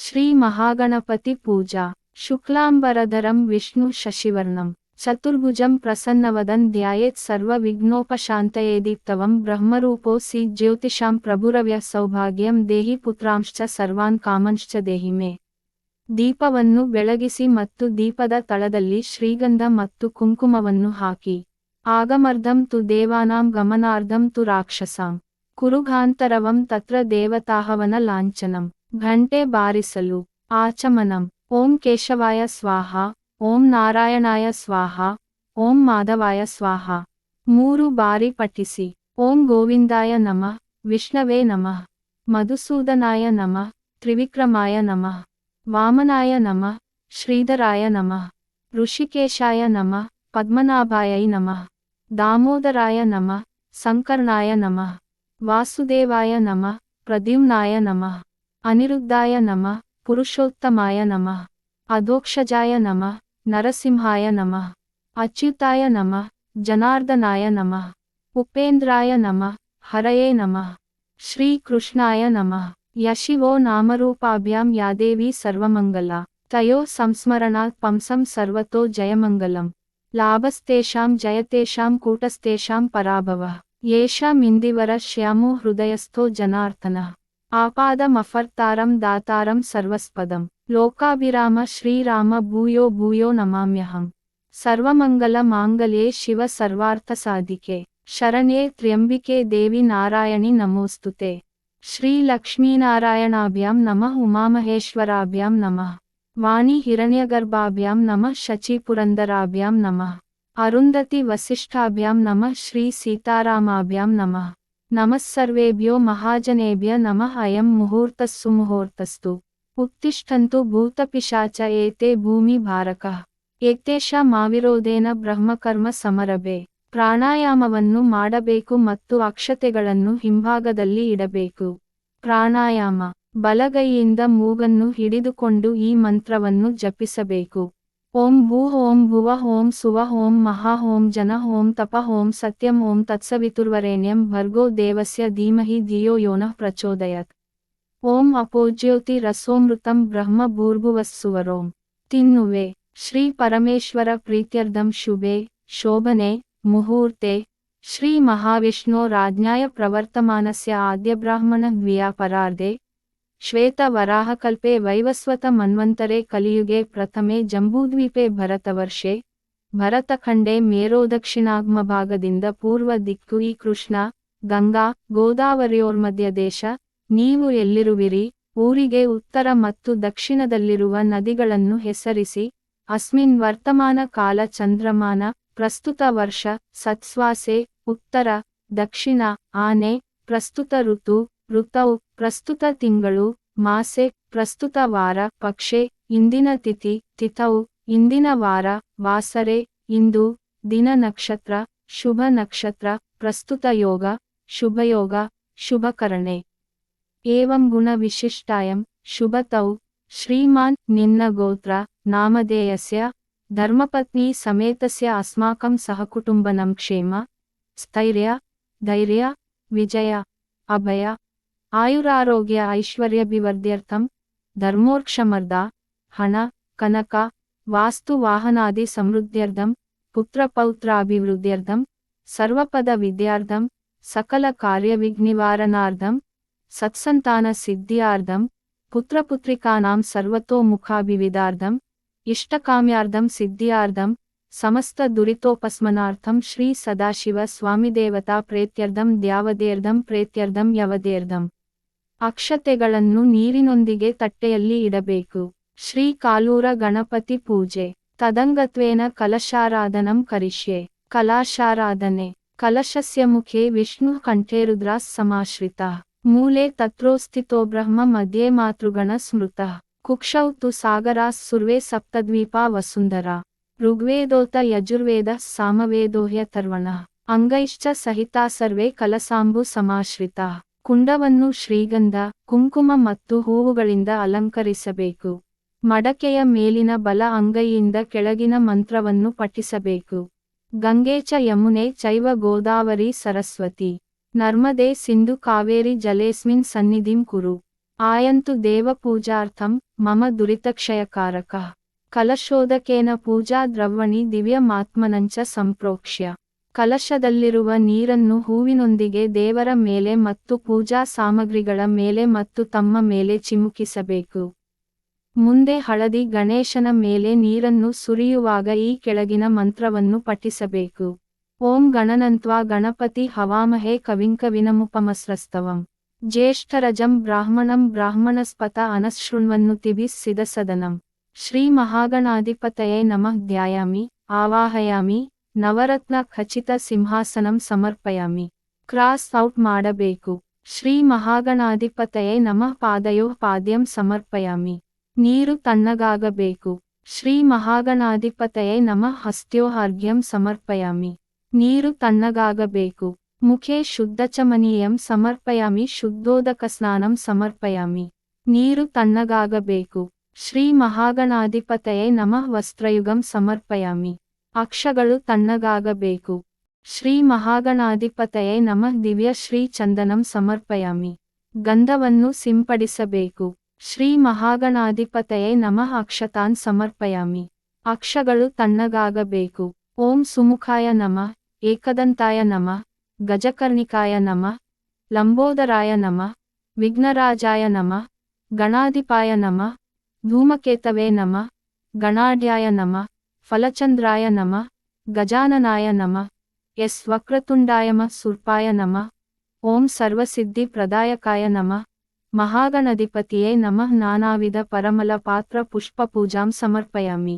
ಶ್ರೀ ಮಹಾಗಣಪತಿ ಪೂಜಾ. ಶುಕ್ಲಾಂಬರಧರಂ ವಿಷ್ಣು ಶಶಿವರ್ಣಂ ಚತುರ್ಭುಜಂ ಪ್ರಸನ್ನವದನ್ ಧ್ಯಾಯೇತ್ ಸರ್ವ ವಿಘ್ನೋಪಶಾಂತಯೇದೀಪ್ತವಂ ಬ್ರಹ್ಮರೂಪೋಸಿ ಜ್ಯೋತಿಷಾಂ ಪ್ರಭುರವ್ಯ ಸೌಭಾಗ್ಯಂ ದೇಹಿ ಪುತ್ರಾಂಶ್ಚ ಸರ್ವಾನ್ ಕಾಮಂಶ್ಚ ದೇಹಿ ಮೇ. ದೀಪವನ್ನು ಬೆಳಗಿಸಿ ಮತ್ತು ದೀಪದ ತಳದಲ್ಲಿ ಶ್ರೀಗಂಧ ಮತ್ತು ಕುಂಕುಮವನ್ನು ಹಾಕಿ. ಆಗಮರ್ಧಂ ತು ದೇವಾನಾಂ ಗಮನಾರ್ಧಂ ತು ರಾಕ್ಷಸಾಂ ಕುರುಘಾಂತರವಂ ತತ್ರ ದೇವತಾಹವನ ಲಾಂಛನಂ. ಘಂಟೆ ಬಾರಿಸಲು. ಆಚಮನಂ. ಓಂ ಕೇಶವಾಯ ಸ್ವಾಹ, ಓಂ ನಾರಾಯಣಾಯ ಸ್ವಾಹ, ಓಂ ಮಾಧವಾಯ ಸ್ವಾಹ. 3 ಬಾರಿ ಪಠಿಸಿ. ಓಂ ಗೋವಿಂದಾಯ ನಮಃ, ವಿಷ್ಣವೇ ನಮಃ, ಮಧುಸೂದನಾಯ ನಮಃ, ತ್ರಿವಿಕ್ರಮಾಯ ನಮಃ, ವಾಮನಾಯ ನಮಃ, ಶ್ರೀಧರಾಯ ನಮಃ, ಋಷಿಕೇಶಾಯ ನಮಃ, ಪದ್ಮನಾಭಾಯೈ ನಮಃ, ದಾಮೋದರಾಯ ನಮಃ, ಸಂಕರ್ಣಾಯ ನಮಃ, ವಾಸುದೇವಾಯ ನಮಃ, ಪ್ರದ್ಯುಮ್ನಾಯ ನಮಃ, ಅನಿರುದ್ಧಾಯ ನಮಃ, ಪುರುಷೋತ್ತಮಾಯ ನಮಃ, ಅಧೋಕ್ಷಜಾಯ ನಮಃ, ನರಸಿಂಹಾಯ ನಮಃ, ಅಚ್ಯುತಾಯ ನಮಃ, ಜನಾರ್ದನಾಯ ನಮಃ, ಉಪೇಂದ್ರಾಯ ನಮಃ, ಹರಯೇ ನಮಃ, ಶ್ರೀ ಕೃಷ್ಣಾಯ ನಮಃ. ಯಶಿವೋ ನಾಮರೂಪಾಭ್ಯಾಂ ಯಾದೇವಿ ಸರ್ವಮಂಗಲ ತಯೋ ಸಂಸ್ಮರಣಾತ್ ಪಂಸಂ ಸರ್ವತೋ ಜಯಮಂಗಲಂ. ಲಾಭಸ್ತೇಷಾಂ ಜಯತೇಷಾಂ ಕೂಟಸ್ಥೇಷಾಂ ಪರಾಭವಃ. ಯೇಷಾಮಿಂದಿವರ ಶ್ಯಾಮೋ ಹೃದಯಸ್ಥೋ ಜನಾರ್ದನಃ. ಆಪಾದಮಫರ್ತಾರಂ ದಾತಾರಂ ಸರ್ವಸ್ಪದಂ. ಲೋಕಾಭಿರಾಮ ಶ್ರೀರಾಮ ಭೂಯೋ ಭೂಯೋ ನಮಾಮ್ಯಹಂ. ಸರ್ವಮಂಗಲ ಮಾಂಗಲ್ಯೆ ಶಿವ ಸರ್ವಾರ್ಥ ಸಾಧಿಕೆ ಶರಣ್ಯೆ ತ್ರ್ಯಂಬಿಕೆ ದೇವಿ ನಾರಾಯಣಿ ನಮೋಸ್ತುತೆ. ಶ್ರೀ ಲಕ್ಷ್ಮೀನಾರಾಯಣಾಭ್ಯಾಂ ನಮಃ ಉಮಾಮಹೇಶ್ವರಾಭ್ಯಾಂ ನಮಃ. ವಾಣಿ ಹಿರಣ್ಯಗರ್ಭಾಭ್ಯಾಂ ನಮಃ ಶಚಿ ಪುರಂದರಾಭ್ಯಾಂ ನಮಃ. ಅರುಂಧತಿ ವಸಿಷ್ಠಾಭ್ಯಾಂ ನಮಃ ಶ್ರೀ ಸೀತಾರಾಮಾಭ್ಯಾಂ ನಮಃ. ನಮಸ್ಸರ್ವೇಭ್ಯೋ ಮಹಾಜನೇಭ್ಯ ನಮಃ. ಅಯಂ ಮುಹೂರ್ತಸ್ಸು ಮುಹೂರ್ತಸ್ತು. ಉತ್ತಿಷ್ಠಂತು ಭೂತಪಿಶಾಚ ಏತೆ ಭೂಮಿ ಭಾರಕಃ. ಏತೇಷಾಮಾವಿರೋಧೇನ ಬ್ರಹ್ಮಕರ್ಮ ಸಮರಭೆ. ಪ್ರಾಣಾಯಾಮವನ್ನು ಮಾಡಬೇಕು ಮತ್ತು ಅಕ್ಷತೆಗಳನ್ನು ಹಿಂಭಾಗದಲ್ಲಿ ಇಡಬೇಕು. ಪ್ರಾಣಾಯಾಮ. ಬಲಗೈಯಿಂದ ಮೂಗನ್ನು ಹಿಡಿದುಕೊಂಡು ಈ ಮಂತ್ರವನ್ನು ಜಪಿಸಬೇಕು. ಓಂ ಭೂ ಓಂ ಭುವ ಓಂ ಸುವ ಓಂ ಮಹಾ ಓಂ ಜನ ಓಂ ತಪ ಓಂ ಸತ್ಯಂ ಓಂ ತತ್ಸವಿತುರ್ವರೇಣ್ಯಂ ಭರ್ಗೋ ದೇವಸ್ಯ ಧೀಮಹಿ ಧಿಯೋ ಯೋನಃ ಪ್ರಚೋದಯಾತ್. ಓಂ ಅಪೋಜ್ಯೋತಿ ರಸೋಮೃತಂ ಬ್ರಹ್ಮ ಭೂರ್ಭುವಸ್ಸುವರೋಂ. ತಿನ್ನುವೆ. ಶ್ರೀ ಪರಮೇಶ್ವರ ಪ್ರೀತ್ಯರ್ಥಂ ಶುಭೆ ಶೋಭನೆ ಮುಹೂರ್ತೆ ಶ್ರೀ ಮಹಾವಿಷ್ಣೋ ರಾಜ್ಞಾಯ ಪ್ರವರ್ತಮಾನಸ್ಯ ಆದ್ಯಬ್ರಾಹ್ಮಣ ವ್ಯಾಪರಾರ್ಧೆ ಶ್ವೇತ ವರಾಹಕಲ್ಪೆ ವೈವಸ್ವತ ಮನ್ವಂತರೆ ಕಲಿಯುಗೆ ಪ್ರಥಮೆ ಜಂಬೂದ್ವೀಪೆ ಭರತವರ್ಷೆ ಭರತಖಂಡೆ ಮೇರೋದಕ್ಷಿಣಾಗ್ಮಭಾಗದಿಂದ ಪೂರ್ವ ದಿಕ್ಕು ಈ ಕೃಷ್ಣ ಗಂಗಾ ಗೋದಾವರಿಯೋರ್ಮಧ್ಯ ದೇಶ. ನೀವು ಎಲ್ಲಿರುವಿರಿ ಊರಿಗೆ ಉತ್ತರ ಮತ್ತು ದಕ್ಷಿಣದಲ್ಲಿರುವ ನದಿಗಳನ್ನು ಹೆಸರಿಸಿ. ಅಸ್ಮಿನ್ ವರ್ತಮಾನ ಕಾಲ ಚಂದ್ರಮಾನ ಪ್ರಸ್ತುತ ವರ್ಷ ಸತ್ಸ್ವಾಸೆ ಉತ್ತರ ದಕ್ಷಿಣ ಆನೆ ಪ್ರಸ್ತುತ ಋತು ಋತೌ ಪ್ರಸ್ತುತ ತಿಂಗಳು ಮಾಸೆ ಪ್ರಸ್ತುತ ವಾರ ಪಕ್ಷೆ ಇಂದಿನ ತಿಥಿ ತಿಥೌ ಇಂದಿನ ವಾರ ವಾಸರೆ ಇಂದು ದಿನ ನಕ್ಷತ್ರ ಶುಭ ನಕ್ಷತ್ರ ಪ್ರಸ್ತುತ ಯೋಗ ಶುಭಯೋಗ ಶುಭಕರಣೆ. ಏವಂ ಗುಣ ವಿಶಿಷ್ಟಾಯಂ ಶುಭತೌ ಶ್ರೀಮಾನ್ ನಿನ್ನ ಗೋತ್ರ ನಾಮಧೇಯಸ್ಯ ಧರ್ಮಪತ್ನಿ ಸಮೇತಸ್ಯ ಅಸ್ಮಾಕಂ ಸಹಕುಟುಂಬನಂ ಕ್ಷೇಮ ಸ್ಥೈರ್ಯ ಧೈರ್ಯ ವಿಜಯ ಅಭಯ ಆಯುರಾರೋಗ್ಯ ಐಶ್ವರ್ಯಾಭಿವೃದ್ಧ್ಯರ್ಥಂ ಧರ್ಮೋಕ್ಷಮರ್ಧ ಹಣ ಕನಕ ವಾಸ್ತು ವಾಹನಾದಿ ಸಮೃದ್ಧ್ಯರ್ಥಂ ಪುತ್ರಪೌತ್ರಾಭಿವೃದ್ಧ್ಯರ್ಥಂ ಸರ್ವಪದ ವಿದ್ಯಾರ್ಥಂ ಸಕಲ ಕಾರ್ಯವಿಘ್ನಿವಾರಣಾರ್ಥಂ ಸತ್ಸಂತಾನ ಸಿದ್ಧಿಯಾರ್ಥಂ ಪುತ್ರಪುತ್ರಿಕಾನಾಂ ಸರ್ವತೋಮುಖಾಭಿವಿದಾರ್ಥಂ ಇಷ್ಟಕಾಮ್ಯಾರ್ಥಂ ಸಿದ್ಧಿಯಾರ್ಥಂ ಸಮಸ್ತ ದುರಿತೋಪಸ್ಮನಾರ್ಥಂ ಶ್ರೀ ಸದಾಶಿವ ಸ್ವಾಮಿದೇವತಾ ಪ್ರೇತ್ಯರ್ಥಂ ದ್ಯಾವದೇರ್ಧಂ ಪ್ರೇತ್ಯರ್ಥಂ ಯವದೇರ್ಧಂ. ಅಕ್ಷತೆಗಳನ್ನು ನೀರಿನೊಂದಿಗೆ ತಟ್ಟೆಯಲ್ಲಿ ಇಡಬೇಕು. ಶ್ರೀ ಕಾಲೂರ ಗಣಪತಿ ಪೂಜೆ. ತದಂಗತ್ವೇನ ಕಲಶಾರಾಧನಂ ಕರಿಷ್ಯೆ. ಕಲಾಶಾರಾಧನೆ. ಕಲಶಸ್ಯ ಮುಖೇ ವಿಷ್ಣು ಕಂಠೇ ರುದ್ರಾಸ್ ಸಮಾಶ್ರಿತಃ. ಮೂಲೆ ತತ್ರೋಸ್ಥಿತೋ ಬ್ರಹ್ಮ ಮಧ್ಯೆ ಮಾತೃಗಣ ಸ್ಮೃತಃ. ಕುಕ್ಷೌ ತು ಸಾಗರಾಸ್ ಸುರ್ವೇ ಸಪ್ತದ್ವೀಪಾ ವಸುಂಧರಾ. ಋಗ್ವೇದೋತ ಯಜುರ್ವೇದ ಸಾಮವೇದೋಹ್ಯಥರ್ವಣಃ. ಅಂಗೈಶ್ಚ ಸಹಿತಾ ಸರ್ವೇ ಕಲಸಾಂಬು ಸಮಾಶ್ರಿತಃ. ಕುಂಡವನ್ನು ಶ್ರೀಗಂಧ ಕುಂಕುಮ ಮತ್ತು ಹೂವುಗಳಿಂದ ಅಲಂಕರಿಸಬೇಕು. ಮಡಕೆಯ ಮೇಲಿನ ಬಲ ಅಂಗೈಯಿಂದ ಕೆಳಗಿನ ಮಂತ್ರವನ್ನು ಪಠಿಸಬೇಕು. ಗಂಗೆ ಚ ಯಮುನೆ ಚೈವ ಗೋದಾವರಿ ಸರಸ್ವತಿ ನರ್ಮದೆ ಸಿಂಧು ಕಾವೇರಿ ಜಲೇಸ್ಮಿನ್ ಸನ್ನಿಧಿಂ ಕುರು. आयन्तु देवपूजार्थं मम दुरितक्षयकारकः कलशोदकेन पूजा द्रव्ಯಣಿ ದಿವ್ಯಮಾತ್ಮನಂಚ ಸಂಪ್ರೋಕ್ಷ್ಯ ಕಲಶದಲ್ಲಿರುವ ನೀರನ್ನು ಹೂವಿನೊಂದಿಗೆ ದೇವರ ಮೇಲೆ ಮತ್ತು ಪೂಜಾ ಸಾಮಗ್ರಿಗಳ ಮೇಲೆ ಮತ್ತು ತಮ್ಮ ಮೇಲೆ ಚಿಮುಕಿಸಬೇಕು. ಮುಂದೆ ಹಳದಿ ಗಣೇಶನ ಮೇಲೆ ನೀರನ್ನು ಸುರಿಯುವಾಗ ಈ ಕೆಳಗಿನ ಮಂತ್ರವನ್ನು ಪಠಿಸಬೇಕು. ಓಂ ಗಣನಂತ್ವಾ ಗಣಪತಿ ಹವಾಮಹೇ ಕವಿಂಕವಿನಮುಪಮಸ್ರಸ್ತವಂ ಜ್ಯೇಷ್ಠರಜಂ ಬ್ರಾಹ್ಮಣಂ ಬ್ರಾಹ್ಮಣಸ್ಪತ ಅನಶೃಣ್ವನ್ನುತಿಭಿಃ ಸಿದಸದನಂ ಶ್ರೀ ಮಹಾಗಣಾಧಿಪತಯೇ ನಮಃ ಧ್ಯಾಯಾಮಿ ಆವಾಹಯಾಮಿ ನವರತ್ನ ಖಚಿತ ಸಿಂಹಾಸನಂ ಸಮರ್ಪಯಾಮಿ. ಕ್ರಾಸ್ ಔಟ್ ಮಾಡಬೇಕು. ಶ್ರೀ ಮಹಾಗಣಾಧಿಪತಯೇ ನಮಃ ಪಾದಯೋ ಪಾದ್ಯಂ ಸಮರ್ಪಯಾಮಿ. ನೀರು ತಣ್ಣಗಾಗಬೇಕು. ಶ್ರೀ ಮಹಾಗಣಾಧಿಪತಯೇ ನಮಃ ಹಸ್ತ್ಯೋ ಅರ್ಘ್ಯಂ ಸಮರ್ಪಯಾಮಿ. ನೀರು ತಣ್ಣಗಾಗಬೇಕು. ಮುಖೇ ಶುದ್ಧಚಮನೀಯಂ ಸಮರ್ಪಯಾಮಿ. ಶುದ್ಧೋದಕಸ್ನಾನಂ ಸಮರ್ಪಯಾಮಿ. ನೀರು ತಣ್ಣಗಾಗಬೇಕು. ಶ್ರೀ ಮಹಾಗಣಾಧಿಪತಯೇ ನಮಃ ವಸ್ತ್ರಯುಗಂ ಸಮರ್ಪಯಾಮಿ. ಅಕ್ಷಗಳು ತಣ್ಣಗಾಗಬೇಕು. ಶ್ರೀ ಮಹಾಗಣಾಧಿಪತಯೇ ನಮಃ ದಿವ್ಯ ಶ್ರೀ ಚಂದನಂ ಸಮರ್ಪಯಾಮಿ. ಗಂಧವನ್ನು ಸಿಂಪಡಿಸಬೇಕು. ಶ್ರೀ ಮಹಾಗಣಾಧಿಪತಯೇ ನಮಃ ಅಕ್ಷತಾನ್ ಸಮರ್ಪಯಾಮಿ. ಅಕ್ಷಗಳು ತಣ್ಣಗಾಗಬೇಕು. ಓಂ ಸುಮುಖಾಯ ನಮಃ ಏಕದಂತಾಯ ನಮಃ ಗಜಕರ್ಣಿಕಾಯ ನಮಃ ಲಂಬೋದರಾಯ ನಮಃ ವಿಘ್ನರಾಜಾಯ ನಮಃ ಗಣಾಧಿಪಾಯ ನಮಃ ಧೂಮಕೇತವೇ ನಮಃ ಗಣಾಢ್ಯಾಯ ನಮಃ ಫಲಚಂದ್ರಾಯ ನಮಃ ಗಜಾನನಾಯ ನಮಃ ಎಸ್ ವಕ್ರತುಂಡಾಯ ಸುರ್ಪಾಯ ನಮಃ ಓಂ ಸರ್ವಸಿದ್ಧಿ ಪ್ರದಾಯಕಾಯ ನಮಃ ಮಹಾಗಣಾಧಿಪತಿಯೇ ನಮಃ ನಾನಾವಿಧ ಪರಿಮಳ ಪಾತ್ರ ಪುಷ್ಪ ಪೂಜಾಂ ಸಮರ್ಪಯಾಮಿ.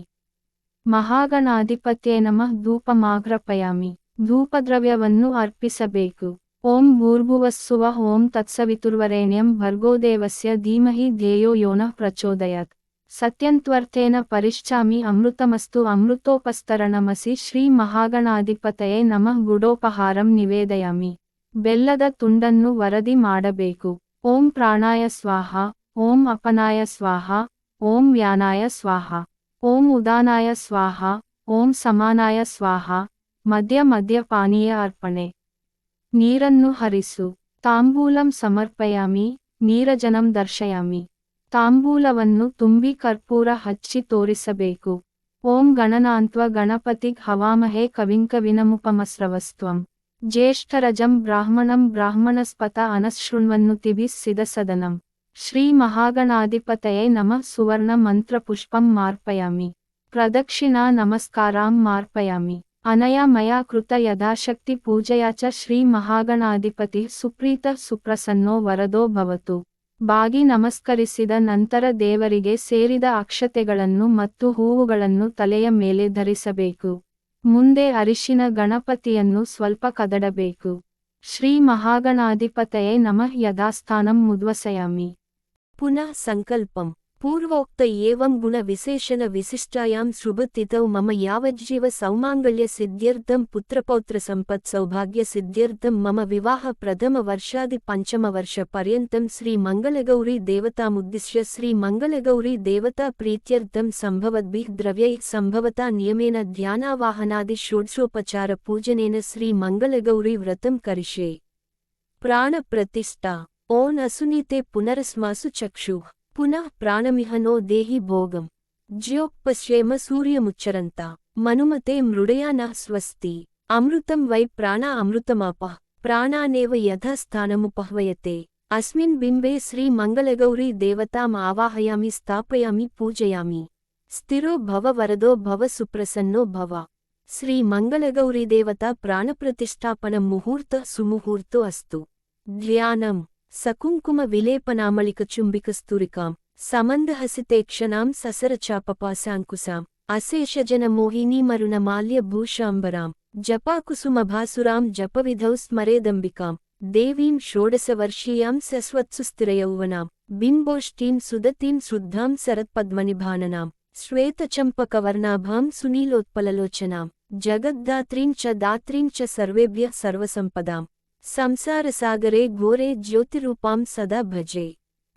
ಮಹಾಗಣಾಧಿಪತಿಯೇ ನಮಃ ಧೂಪಮಾಘ್ರಪಯಾಮಿ. ಧೂಪದ್ರವ್ಯವನ್ನು ಅರ್ಪಿಸಬೇಕು. ಓಂ ಭೂರ್ಭುವಸ್ಸುವಃ ಓಂ ತತ್ಸವಿತುರ್ವರೆಣ್ಯಂ ಭರ್ಗೋದೇವಸ್ಯ ಧೀಮಹಿ ಧ್ಯೇಯೋ ಯೋನಃ ಪ್ರಚೋದಯಾತ್ ಸತ್ಯಂತ್ವರ್ಥೇನ ಪರಿಶ್ಚಾಮಿ ಅಮೃತಮಸ್ತು ಅಮೃತೋಪಸ್ತರಣಮಸಿ. ಶ್ರೀ ಮಹಾಗಣಾಧಿಪತಯೇ ನಮಃ ಗುಡೋಪಹಾರಂ ನಿವೇದಯಾಮಿ. ಬೆಲ್ಲದ ತುಂಡನ್ನು ವರದಿ ಮಾಡಬೇಕು. ಓಂ ಪ್ರಾಣಾಯ ಸ್ವಾಹ ಓಂ ಅಪನಾಯ ಸ್ವಾಹ ಓಂ ವ್ಯಾನಾಯ ಸ್ವಾಹ ಓಂ ಉದಾನಾಯ ಸ್ವಾಹ ಓಂ ಸಮಾನಾಯ ಸ್ವಾಹ. ಮಧ್ಯ ಮಧ್ಯ ಪಾನೀಯ ಅರ್ಪಣೆ. ನೀರನ್ನು ಹರಿಸು. ತಾಂಬೂಲಂ ಸಮರ್ಪಯಾಮಿ. ನೀರಜನಂ ದರ್ಶಯಾಮಿ. ತಾಂಬೂಲವನ್ನು ತುಂಬಿ ಕರ್ಪೂರ ಹಚ್ಚಿ ತೋರಿಸಬೇಕು. ಓಂ ಗಣನಾಂತ್ವ ಗಣಪತಿಗ್ ಹವಾಮಹೇ ಕವಿಂಕವಿನಮುಪಮಸ್ರವಸ್ತ್ವಂ ಜ್ಯೇಷ್ಠರಜಂ ಬ್ರಾಹ್ಮಣಂ ಬ್ರಾಹ್ಮಣಸ್ಪತ ಅನಶೃಣ್ವನ್ನುತಿಭಿಃ ಸಿದಸದನಂ ಶ್ರೀ ಮಹಾಗಣಾಧಿಪತಯೇ ನಮಃ ಸುವರ್ಣ ಮಂತ್ರ ಪುಷ್ಪಂ ಮಾರ್ಪಯಾಮಿ. ಪ್ರದಕ್ಷಿಣಾ ನಮಸ್ಕಾರಾಂ ಮಾರ್ಪಯಾಮಿ. ಅನಯ ಮಯಾ ಕೃತ ಯಥಾಶಕ್ತಿ ಪೂಜೆಯ ಚ ಶ್ರೀ ಮಹಾಗಣಾಧಿಪತಿ ಸುಪ್ರೀತ ಸುಪ್ರಸನ್ನೋ ವರದೋ ಭವತು. ಬಾಗಿ ನಮಸ್ಕರಿಸಿದ ನಂತರ ದೇವರಿಗೆ ಸೇರಿದ ಅಕ್ಷತೆಗಳನ್ನು ಮತ್ತು ಹೂವುಗಳನ್ನು ತಲೆಯ ಮೇಲೆ ಧರಿಸಬೇಕು. ಮುಂದೆ ಅರಿಶಿನ ಗಣಪತಿಯನ್ನು ಸ್ವಲ್ಪ ಕದಡಬೇಕು. ಶ್ರೀ ಮಹಾಗಣಾಧಿಪತಯೇ ನಮಃ ಯಥಾಸ್ಥಾನಂ ಮುದ್ವಸಯಾಮಿ. ಪುನಃ ಸಂಕಲ್ಪಂ. ಪೂರ್ವೋಕ್ತ ಏವಂ ಗುಣ ವಿಶೇಷಣ ವಿಶಿಷ್ಟಾಯಾಂ ಶುಭತಿಥೌ ಮಮ ಯಾವಜ್ಜೀವ ಸೌಮಾಂಗಲ್ಯ ಸಿದ್ಧ್ಯರ್ಥಂ ಪುತ್ರಪೌತ್ರ ಸಂಪತ್ ಸೌಭಾಗ್ಯ ಸಿದ್ಧ್ಯರ್ಥಂ ಮಮ ವಿವಾಹ ಪ್ರಥಮ ವರ್ಷಾದಿ ಪಂಚಮ ವರ್ಷ ಪರ್ಯಂತಂ ಶ್ರೀ ಮಂಗಲಗೌರಿ ದೇವತಾಮುದ್ದಿಶ್ಯ ಶ್ರೀ ಮಂಗಲಗೌರಿ ದೇವತಾ ಪ್ರೀತ್ಯರ್ಥಂ ಸಂಭವದ್ಭಿಃ ದ್ರವ್ಯೈಃ ಸಂಭವತಾ ನಿಯಮೇನ ಧ್ಯಾನಾವಾಹನಾದಿ ಷೋಡಶೋಪಚಾರ ಪೂಜನೇನ ಶ್ರೀ ಮಂಗಲಗೌರಿ ವ್ರತಂ ಕರಿಷ್ಯೆ. ಪ್ರಾಣ ಪ್ರತಿಷ್ಠಾ. ಓಂ ಅಸುನೀತೆ ಪುನರಸ್ಮಾಸು ಚಕ್ಷುಃ ಪುನಃ ಪ್ರಾಣಮಿಹನೋ ದೇಹಿ ಭೋಗಂ ಜ್ಯೋಪಶ್ಯೇಮ ಸೂರ್ಯಮುಚ್ಚರಂತ ಮನುಮತೆ ಮೃಡಯಾ ನಃ ಸ್ವಸ್ತಿ. ಅಮೃತಂ ವೈ ಪ್ರಾಣ ಅಮೃತಮಾಪಃ ಪ್ರಾಣಾನೇವ ಯಥಾ ಸ್ಥಾನಮುಪಹ್ವಯತೆ. ಅಸ್ಮಿನ್ ಬಿಂಬೆ ಶ್ರೀ ಮಂಗಲಗೌರಿ ದೇವತಾಂ ಆವಾಹಯಾಮಿ ಸ್ಥಾಪಯಾಮಿ ಪೂಜಯಾಮಿ. ಸ್ಥಿರೋ ಭವ ವರದೋ ಭವ ಸುಪ್ರಸನ್ನೋ ಭವ. ಶ್ರೀ ಮಂಗಲಗೌರಿ ದೇವತಾ ಪ್ರಾಣಪ್ರತಿಷ್ಠಾಪನ ಮುಹೂರ್ತ ಸುಮುಹೂರ್ತೋ ಅಸ್ತು. ಧ್ಯಾನಂ. ಸಕುಂಕುಮ ವಿಲೇಪನಾಮಳಿಕಚುಂಬಿಕಸ್ತೂರಿಕಾಂ ಸಮಂದಹಸಿತೇಕ್ಷಣಾಂ ಸಸರಚಾಪಪಾಸಾಂಕುಸಾಂ ಅಶೇಷಜನ ಮೋಹಿನೀಮರುಣಮಾಲ್ಯ ಭೂಷಾಂಬರಾಂ ಜಪಾಕುಸುಮಭಾಸುರಾಂ ಜಪವಿಧೌ ಸ್ಮರೇದಂಬಿಕಾಂ ದೇವೀಂ ಷೋಡಶವರ್ಷೀಯಾಂ ಸಸ್ವತ್ಸುಸ್ಥಿರಯೌವನಾಂ ಬಿಂಬೋಷ್ಟೀಂ ಸುದತೀಂ ಶುದ್ಧಾಂ ಶರತ್ಪದ್ಮನಿಭಾನನಾಂ ಶ್ವೇತಚಂಪಕವರ್ಣಾಭಾಂ ಸುನೀಲೋತ್ಪಲಲೋಚನಾಂ ಜಗದ್ದಾತ್ರೀಂ ಚ ದಾತ್ರೀಂ ಚ ಸರ್ವೇಭ್ಯಃ ಸರ್ವಸಂಪದಾಂ ಸಂಸಾರಸಾಗರೆ ಘೋರೆ ಜ್ಯೋತಿರೂಪಾಂ ಸದಾ ಭಜೆ.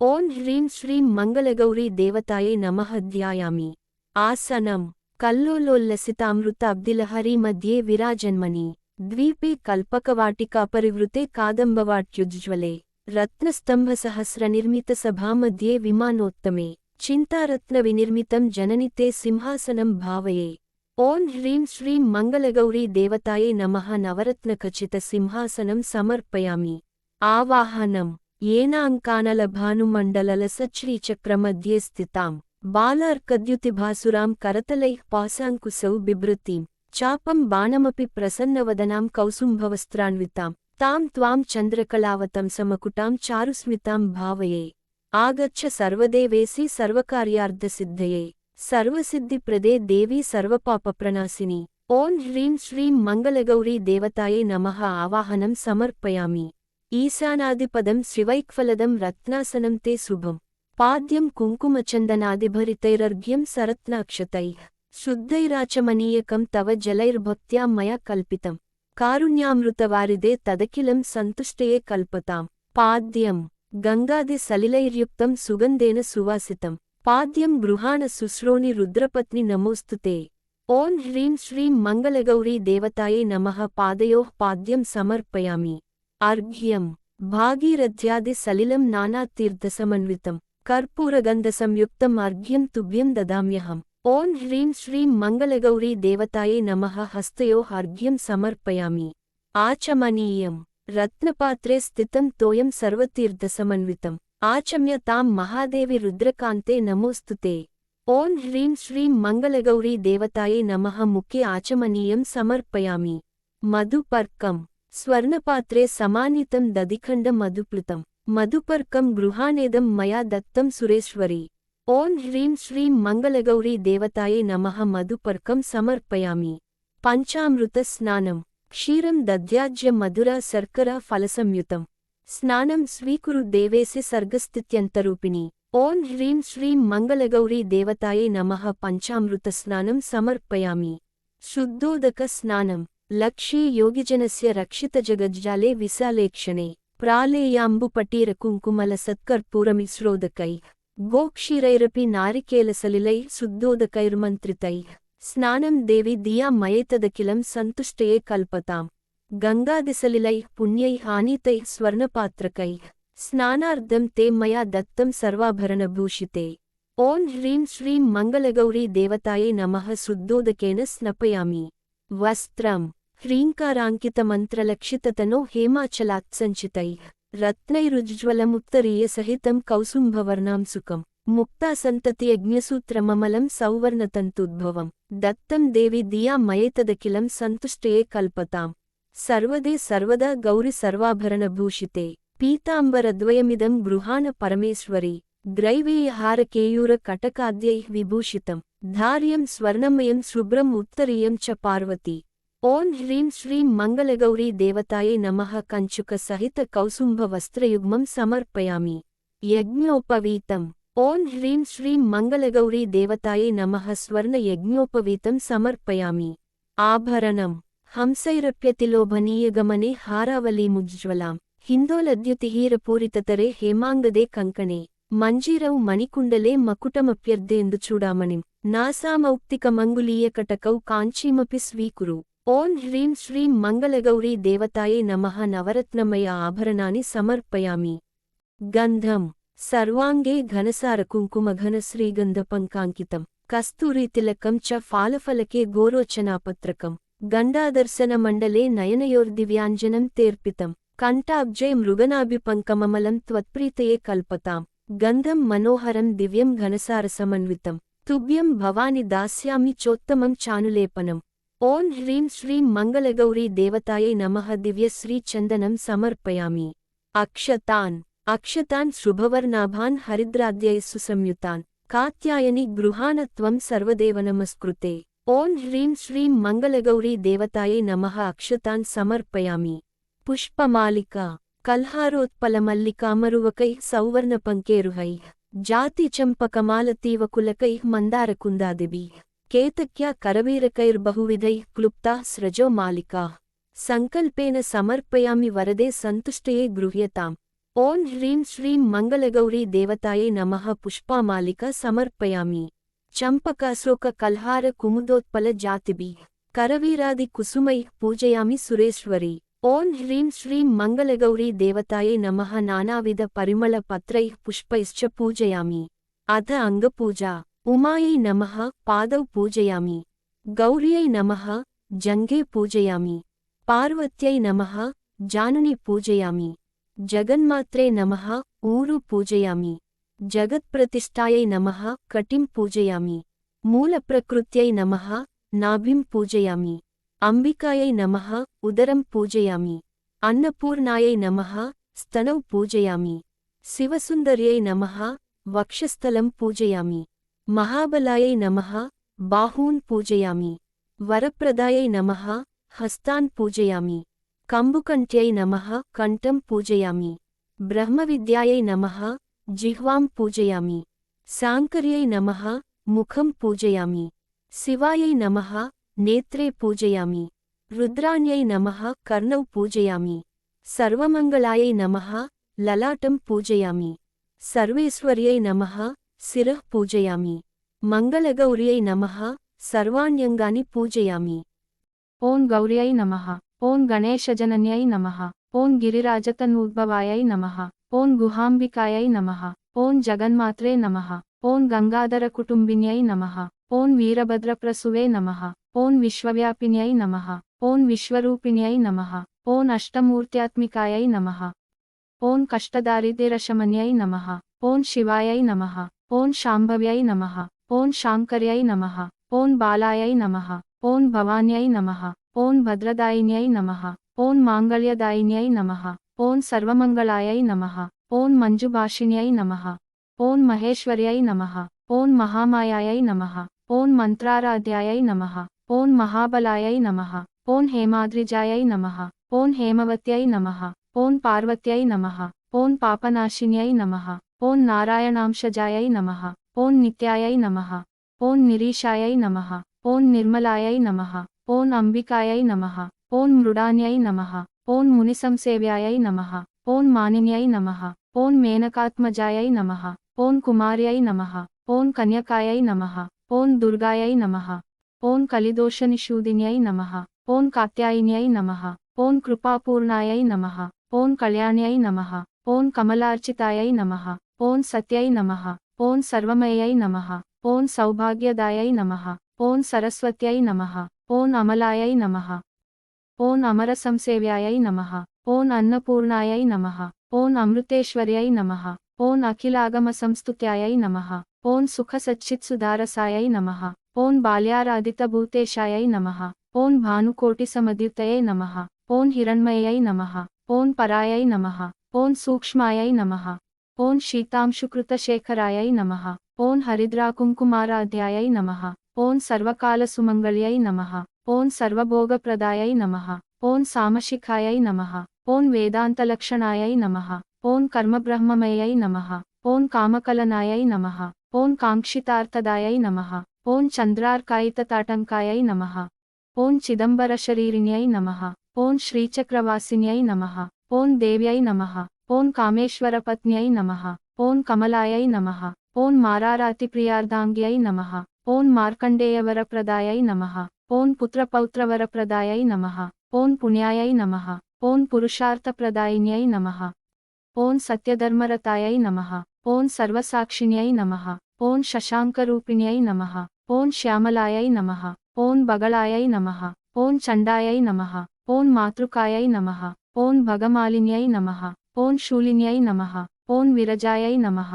ಓಂ ಹ್ರೀಂ ಶ್ರೀಂ ಮಂಗಲಗೌರಿ ದೇವತಾಯೇ ನಮಃ ಧ್ಯಾಯಾಮಿ. ಆಸನಂ. ಕಲ್ಲೋಲೋಲ್ಲಸಿತಾಮೃತ ಅಬ್ದಿಲಹರಿ ಮಧ್ಯೆ ವಿರಾಜನ್ಮನಿ ದ್ವೀಪೆ ಕಲ್ಪಕವಾಟಿಕಾ ಪರಿವೃತೆ ಕಾದಂಬವಾಟ್ಯುಜ್ಜ್ವಲೆ रत्नस्तम्भसहस्रनिर्मितसभामध्ये विमानोत्तमे चिन्तारत्नविनिर्मितं जननि ते सिंहासनं भावये। ओं ह्रीं श्रीं मंगलगौरी देवताये नमः। नवरत्नखचितसिंहासनं समर्पयामि। आवाहनम् येनाङ्कानलभानुमण्डललसच्छ्रीचक्रमध्ये स्थितां बालार्कद्युतिभासुरां करतलैः पाशाङ्कुशौ बिभृतीं चापं बाणमपि प्रसन्नवदनां कौसुम्भवस्त्रान्वितां तां त्वां चन्द्रकलावतंसमकुटां चारुस्मितां भावये। आगच्छ सर्वदेवेसि सर्वकार्यार्थसिद्धये सर्वसिद्धिप्रदे देवी सर्वपापप्रणाशिनी। ओं ह्रीं श्रीं मंगलगौरी देवताये नमः। आवाहनं समर्पयामि। ईशानादिपदं शिवैक्फलदं रत्नासनं ते शुभं पाद्यं कुङ्कुमचन्दनादिभरितैरर्घ्यं सरत्नाक्षतैः शुद्धैराचमनीयकं तव जलैर्भक्त्या मया कल्पितं कारुण्यामृतवारिदे तदखिलं सन्तुष्टये कल्पतां। पाद्यं गङ्गादिसलिलैर्युक्तं सुगन्धेन सुवासितं पाद्यं गृहाण शुश्रोणि रुद्रपत्नि नमोस्तुते। ओं ह्रीं श्रीं मंगलगौरी देवताये नमः। पादयोः पाद्यं समर्पयामि। अर्घ्यं भागीरथ्यादिसलिलं नानातीर्थसमन्वितं कर्पूरगन्धसंयुक्तम् अर्घ्यं तुभ्यं ददाम्यहम्। ओं ह्रीं श्रीं मंगलगौरी देवताये नमः। हस्तयोः अर्घ्यं समर्पयामि। आचमनीयं रत्नपात्रे स्थितं तोयं सर्वतीर्थसमन्वितम् आचम्य तां महादेवी रुद्रकान्ते नमोस्तुते। ओं ह्रीं श्रीं मंगलगौरी देवताये नमः। मुखे आचमनीयं समर्पयामि। मधुपर्कं स्वर्णपात्रे समानीतं दधिखण्डं मधुप्लुतं मधुपर्कं गृहाणेदं मया दत्तं सुरेश्वरी। ओं ह्रीं श्रीं मंगलगौरी देवताये नमः। मधुपर्कं समर्पयामि। पंचामृतस्नानं क्षीरं दध्याज्य मधुरा शर्करा फलसंयुतं स्नानं स्वीकुरु देवेसि सर्गस्थित्यन्तरूपिणी। ओं ह्रीं श्रीं मंगलगौरी देवताये नमः। पंचामृतस्नानं समर्पयामि। शुद्धोदकस्नानं लक्ष्ये योगिजनस्य रक्षितजगज्जाले विशालेक्षणे प्रालेयाम्बुपटीरकुङ्कुमलसत्कर्पूरमिश्रोदकैः गोक्षीरैरपि नारिकेलसलिलैः शुद्धोदकैर्मन्त्रितैः स्नानं देवी दिया मयेतदखिलं सन्तुष्टये कल्पताम्। गङ्गादिसलिलैः पुण्यैः आनीतैः स्वर्णपात्रकैः स्नानार्धं ते मया दत्तं सर्वाभरणभूषिते। ओं ह्रीं श्रीं मंगलगौरी देवताये नमः। शुद्धोदकेन स्नपयामि। वस्त्रं ह्रीङ्काराङ्कितमन्त्रलक्षिततनो हेमाचलात्सञ्चितैः रत्नैरुज्ज्वलमुत्तरीयसहितं कौसुम्भवर्णां सुखं मुक्तासन्ततियज्ञसूत्रममलं सौवर्णतन्तुद्भवं दत्तं देवी दिया मयेतदखिलं सन्तुष्टये कल्पताम्। सर्वदे सर्वदा गौरि सर्वाभरणभूषिते पीताम्बरद्वयमिदं गृहाण परमेश्वरी। ग्रैवेयहारकेयूरकटकाद्यैः विभूषितं धार्यं स्वर्णमयं शुभ्रम् उत्तरीयं च पार्वती। ओं ह्रीं श्रीं मंगलगौरी देवताये नमः। कञ्चुकसहित कौसुम्भवस्त्रयुग्मं समर्पयामि। यज्ञोपवीतम् ओं ह्रीं श्रीं मंगलगौरी देवताये नमः। स्वर्णयज्ञोपवीतं समर्पयामि। आभरणं हंसैरप्यतिलोभनीयगमने हारावलीमुज्ज्वलां हिन्दोलद्युतिहीरपूरिततरे हेमाङ्गदे कङ्कणे मञ्जीरौ मणिकुण्डले मकुटमप्यर्धेन्दुचूडामणिं नासामौक्तिकमङ्गुलीयकटकौ काञ्चीमपि स्वीकुरु। ओं ह्रीं श्रीं मंगलगौरी देवताये नमः। नवरत्नमय आभरणानि समर्पयामि। गन्धं सर्वाङ्गे घनसारकुङ्कुमघनश्रीगन्धपङ्काङ्कितं कस्तूरीतिलकं च फालफलके गोरोचनापत्रकं गण्डादर्शनमण्डले नयनयोर्दिव्याञ्जनं तेऽर्पितं कण्ठाब्जे मृगनाभिपङ्कममलं त्वत्प्रीतये कल्पताम्। गन्धं मनोहरं दिव्यं घनसारसमन्वितं तुभ्यं भवानि दास्यामि चोत्तमं चानुलेपनम्। ओं ह्रीं श्रीं मंगलगौरी देवताये नमः। दिव्यश्रीचन्दनं समर्पयामि। अक्षतान् शुभवर्णाभान् हरिद्राद्यैः सुसंयुतान् कात्यायनि गृहाण त्वं सर्वदेव नमस्कृते। ओं ह्रीं श्रीं मंगलगौरी देवताये नमः। अक्षतान् समर्पयामि। पुष्पमालिका कल्हारोत्पलमल्लिकामरुवकैः सौवर्णपङ्केरुहैः जातिचम्पकमालतीवकुलकैः मन्दारकुन्दादिभिः केतक्या करवीरकैर्बहुविधैः क्लुप्ताः स्रजो मालिकाः संकल्पेन समर्पयामि। वरदे सन्तुष्टये गृह्यताम्। ओं ह्रीं श्रीं मंगलगौरी देवताये नमः। पुष्पमालिका समर्पयामि। चम्पकाशोककल्हार कुमुदोत्पल जातिभिः करवीरादिकुसुमैः पूजयामि सुरेश्वरी। ಓಂ ಹ್ರೀಂ ಶ್ರೀಂ ಮಂಗಲಗೌರಿ ದೇವತಾಯೈ ನಮಃ ನಾನಾವಿಧ ಪರಿಮಳ ಪತ್ರೈಃ ಪುಷ್ಪೈಶ್ಚ ಪೂಜಯಾಮಿ ಅಥ ಅಂಗಪೂಜಾ ಉಮಾಯೈ ನಮಃ ಪಾದೌ ಪೂಜಯಾಮಿ ಗೌರ್ಯೈ ನಮಃ ಜಂಘೆ ಪೂಜಯಾಮಿ ಪಾರ್ವತ್ಯೈ ನಮಃ ಜಾನುನಿ ಪೂಜಯಾಮಿ ಜಗನ್ಮಾತ್ರೇ ನಮಃ ಊರು ಪೂಜಯಾಮಿ ಜಗತ್ಪ್ರತಿಷ್ಠಾಯೈ ನಮಃ ಕಟಿಂ ಪೂಜಯಾಮಿ ಮೂಲಪ್ರಕೃತ್ಯೈ ನಮಃ ನಾಭಿಂ ಪೂಜಯಾಮಿ ಅಂಬಿಕಾಯೈ ನಮಃ ಉದರಂ ಪೂಜಯಾಮಿ ಅನ್ನಪೂರ್ಣಾಯೈ ನಮಃ ಸ್ತನೌ ಪೂಜಯಾಮಿ ಶಿವಸುಂದರ್ಯೈ ನಮಃ ವಕ್ಷಸ್ಥಲಂ ಪೂಜಯಾಮಿ ಮಹಾಬಲಾಯೈ ನಮಃ ಬಾಹೂನ್ ಪೂಜಯಾಮಿ ವರಪ್ರದಾಯೈ ನಮಃ ಹಸ್ತಾನ್ ಪೂಜಯಾಮಿ ಕಂಬುಕಂಠ್ಯೈ ನಮಃ ಕಂಠಂ ಪೂಜಯಾಮಿ ಬ್ರಹ್ಮವಿದ್ಯಾಯೈ ನಮಃ ಜಿಹ್ವಾಂ ಪೂಜಯಾಮಿ ಸಾಂಕರ್ಯೈ ನಮಃ ಮುಖಂ ಪೂಜಯಾಮಿ ಶಿವಾಯೈ ನಮಃ ನೇತ್ರೇ ಪೂಜಯಾಮಿ ರುದ್ರಾಣ್ಯೈ ನಮಃ ಕರ್ಣೌ ಪೂಜಯಾಮಿ ಸರ್ವಮಂಗಳಾಯೈ ನಮಃ ಲಲಾಟಂ ಪೂಜಯಾಮಿ ಸರ್ವೇಶ್ವರ್ಯೈ ನಮಃ ಶಿರಃ ಪೂಜಯಾಮಿ ಮಂಗಲಗೌರ್ಯೈ ನಮಃ ಸರ್ವಾಣ್ಯಂಗಾನಿ ಪೂಜಯಾಮಿ. ಓಂ ಗೌರ್ಯೈ ನಮಃ. ಓಂ ಗಣೇಶಜನನ್ಯೈ ನಮಃ. ಓಂ ಗಿರಿರಾಜತನೂದ್ಭವಾಯೈ ನಮಃ. ಓಂ ಗುಹಾಂಬಿಕಾಯೈ ನಮಃ. ಓಂ ಜಗನ್ಮಾತ್ರೇ ನಮಃ. ಓಂ ಗಂಗಾಧರ ಕುಟುಂಬಿನ್ಯೈ ನಮಃ. ಓಂ ವೀರಭದ್ರಪ್ರಸುವೇ ನಮಃ. ಓಂ ವಿಶ್ವವ್ಯಾಪಿನ್ಯೈ ನಮಃ. ಓಂ ವಿಶ್ವರೂಪಿಣ್ಯೈ ನಮಃ. ಓಂ ಅಷ್ಟಮೂರ್ತ್ಯಾತ್ಮಿಕಾಯೈ ನಮಃ. ಓಂ ಕಷ್ಟದಾರಿದ್ರ್ಯಶಮನ್ಯೈ ನಮಃ. ಓಂ ಶಿವಾಯೈ ನಮಃ. ಓಂ ಶಾಂಭವ್ಯೈ ನಮಃ. ಓಂ ಶಾಂಕರ್ಯೈ ನಮಃ. ಓಂ ಬಾಲಾಯೈ ನಮಃ. ಓಂ ಭವಾನ್ಯೈ ನಮಃ. ಓಂ ಭದ್ರದಾಯಿನ್ಯೈ ನಮಃ. ಓಂ ಮಾಂಗಲ್ಯದಾಯಿನ್ಯೈ ನಮಃ. ಓಂ ಸರ್ವಮಂಗಳಾಯೈ ನಮಃ. ಓಂ ಮಂಜುಭಾಷಿಣ್ಯೈ ನಮಃ. ಓಂ ಮಹೇಶ್ವರ್ಯೈ ನಮಃ. ಓಂ ಮಹಾಮಾಯಾಯೈ ನಮಃ. ಓಂ ಮಂತ್ರಾರಾಧ್ಯಾಯೈ ನಮಃ. ಓಂ ಮಹಾಬಲಾಯೈ ನಮಃ. ಓಂ ಹೇಮಾದ್ರಿಜಾಯೈ ನಮಃ. ಓಂ ಹೇಮವತ್ಯೈ ನಮಃ. ಓಂ ಪಾರ್ವತ್ಯೈ ನಮಃ. ಓಂ ಪಾಪನಾಶಿನ್ಯೈ ನಮಃ. ಓಂ ನಾರಾಯಣಾಂಶಜಾಯೈ ನಮಃ. ಓಂ ನಿತ್ಯಾಯೈ ನಮಃ. ಓಂ ನಿರೀಶಾಯೈ ನಮಃ. ಓಂ ನಿರ್ಮಲಾಯೈ ನಮಃ. ಓಂ ಅಂಬಿಕಾಯೈ ನಮಃ. ಓಂ ಮೃಡಾನ್ಯೈ ನಮಃ. ಓಂ ಮುನಿಸಂಸೇವ್ಯಾಯೈ ನಮಃ. ಓಂ ಮಾನಿನ್ಯೈ ನಮಃ. ಓಂ ಮೇನಕಾತ್ಮಜಾಯೈ ನಮಃ. ಓಂ ಕುಮಾರ್ಯೈ ನಮಃ. ಓಂ ಕನ್ಯಕಾಯೈ ನಮಃ. ಓಂ ದುರ್ಗಾಯೈ ನಮಃ. ಓಂ ಕಲಿದೋಷನಿಷೂದಿನ್ಯೈ ನಮಃ. ಓಂ ಕಾತ್ಯಾಯಿನ್ಯೈ ನಮಃ. ಓಂ ಕೃಪಾಪೂರ್ಣಾಯೈ ನಮಃ. ಓಂ ಕಲ್ಯಾಣ್ಯೈ ನಮಃ. ಓಂ ಕಮಲಾರ್ಚಿತಾಯೈ ನಮಃ. ಓಂ ಸತ್ಯೈ ನಮಃ. ಓಂ ಸರ್ವಮಯೈ ನಮಃ. ಓಂ ಸೌಭಾಗ್ಯದಾಯೈ ನಮಃ. ಓಂ ಸರಸ್ವತ್ಯೈ ನಮಃ. ಓಂ ಅಮಲಾಯೈ ನಮಃ. ಓಂ ಅಮರಸಂಸೇವ್ಯಾಯೈ ನಮಃ. ಓಂ ಅನ್ನಪೂರ್ಣಾಯೈ ನಮಃ. ಓಂ ಅಮೃತೇಶ್ವರ್ಯೈ ನಮಃ. ಓಂ ಅಖಿಲಾಗಮಸಂಸ್ತುತ್ಯಾಯೈ ನಮಃ. ಓಂ ಸುಖಸಚ್ಚಿತ್ಸುಧಾರಸಾಯೈ ನಮಃ. ಓಂ ಬಾಲ್ಯಾರಾಧಿತಭೂತೇಶಾಯೈ ನಮಃ. ಓಂ ಭಾನುಕೋಟಿಸಮದ್ಯುತಯೈ ನಮಃ. ಓಂ ಹಿರಣ್ಮಯೈ ನಮಃ. ಓಂ ಪರಾಯೈ ನಮಃ. ಓಂ ಸೂಕ್ಷ್ಮಾಯೈ ನಮಃ. ಓಂ ಶೀತಾಂಶುಕೃತಶೇಖರಾಯೈ ನಮಃ. ಓಂ ಹರಿದ್ರಾಕುಂಕುಮಾರಾಧ್ಯಾಯೈ ನಮಃ. ಓಂ ಸರ್ವಕಾಲಸುಮಂಗಲ್ಯೈ ನಮಃ. ಓಂ ಸರ್ವಭೋಗಪ್ರದಾಯೈ ನಮಃ. ಓಂ ಸಾಮಶಿಖಾಯೈ ನಮಃ. ಓಂ ವೇದಾಂತಲಕ್ಷಣಾಯೈ ನಮಃ. ಓಂ ಕರ್ಮಬ್ರಹ್ಮಮಯೈ ನಮಃ. ಓಂ ಕಾಮಕಲನಾಯೈ ನಮಃ. ಓಂ ಕಾಂಕ್ಷಿತಾರ್ಥದಾಯೈ ನಮಃ. ಓಂ ಚಂದ್ರಾರ್ಕಾಯಿತತಾಟಂಕಾಯೈ ನಮಃ. ಓಂ ಚಿದಂಬರಶರೀರಿಣ್ಯೈ ನಮಃ. ಓಂ ಶ್ರೀಚಕ್ರವಾಸಿನ್ಯೈ ನಮಃ. ಓಂ ದೇವ್ಯೈ ನಮಃ. ಓಂ ಕಾಮೇಶ್ವರಪತ್ನ್ಯೈ ನಮಃ. ಓಂ ಕಮಲಾಯೈ ನಮಃ. ಓಂ ಮಾರಾರಾತಿಪ್ರಿಯಾರ್ಧಾಂಗ್ಯೈ ನಮಃ. ಓಂ ಮಾರ್ಕಂಡೇಯವರಪ್ರದಾಯೈ ನಮಃ. ಓಂ ಪುತ್ರಪೌತ್ರವರಪ್ರದಾಯೈ ನಮಃ. ಓಂ ಪುಣ್ಯಾಯೈ ನಮಃ. ಓಂ ಪುರುಷಾರ್ಥಪ್ರದಾಯಿನ್ಯೈ ನಮಃ. ಓಂ ಸತ್ಯಧರ್ಮರತಾಯೈ ನಮಃ. ಓಂ ಸರ್ವಸಾಕ್ಷಿಣ್ಯೈ ನಮಃ. ಓಂ ಶಶಾಂಕರೂಪಿಣ್ಯೈ ನಮಃ. ಓಂ ಶ್ಯಾಮಲಾಯೈ ನಮಃ. ಓಂ ಬಗಳಾಯೈ ನಮಃ. ಓಂ ಚಂಡಾಯೈ ನಮಃ. ಓಂ ಮಾತೃಕಾಯೈ ನಮಃ. ಓಂ ಭಗಮಾಲಿನ್ಯೈ ನಮಃ. ಓಂ ಶೂಲಿನ್ಯೈ ನಮಃ. ಓಂ ವಿರಜಾಯೈ ನಮಃ.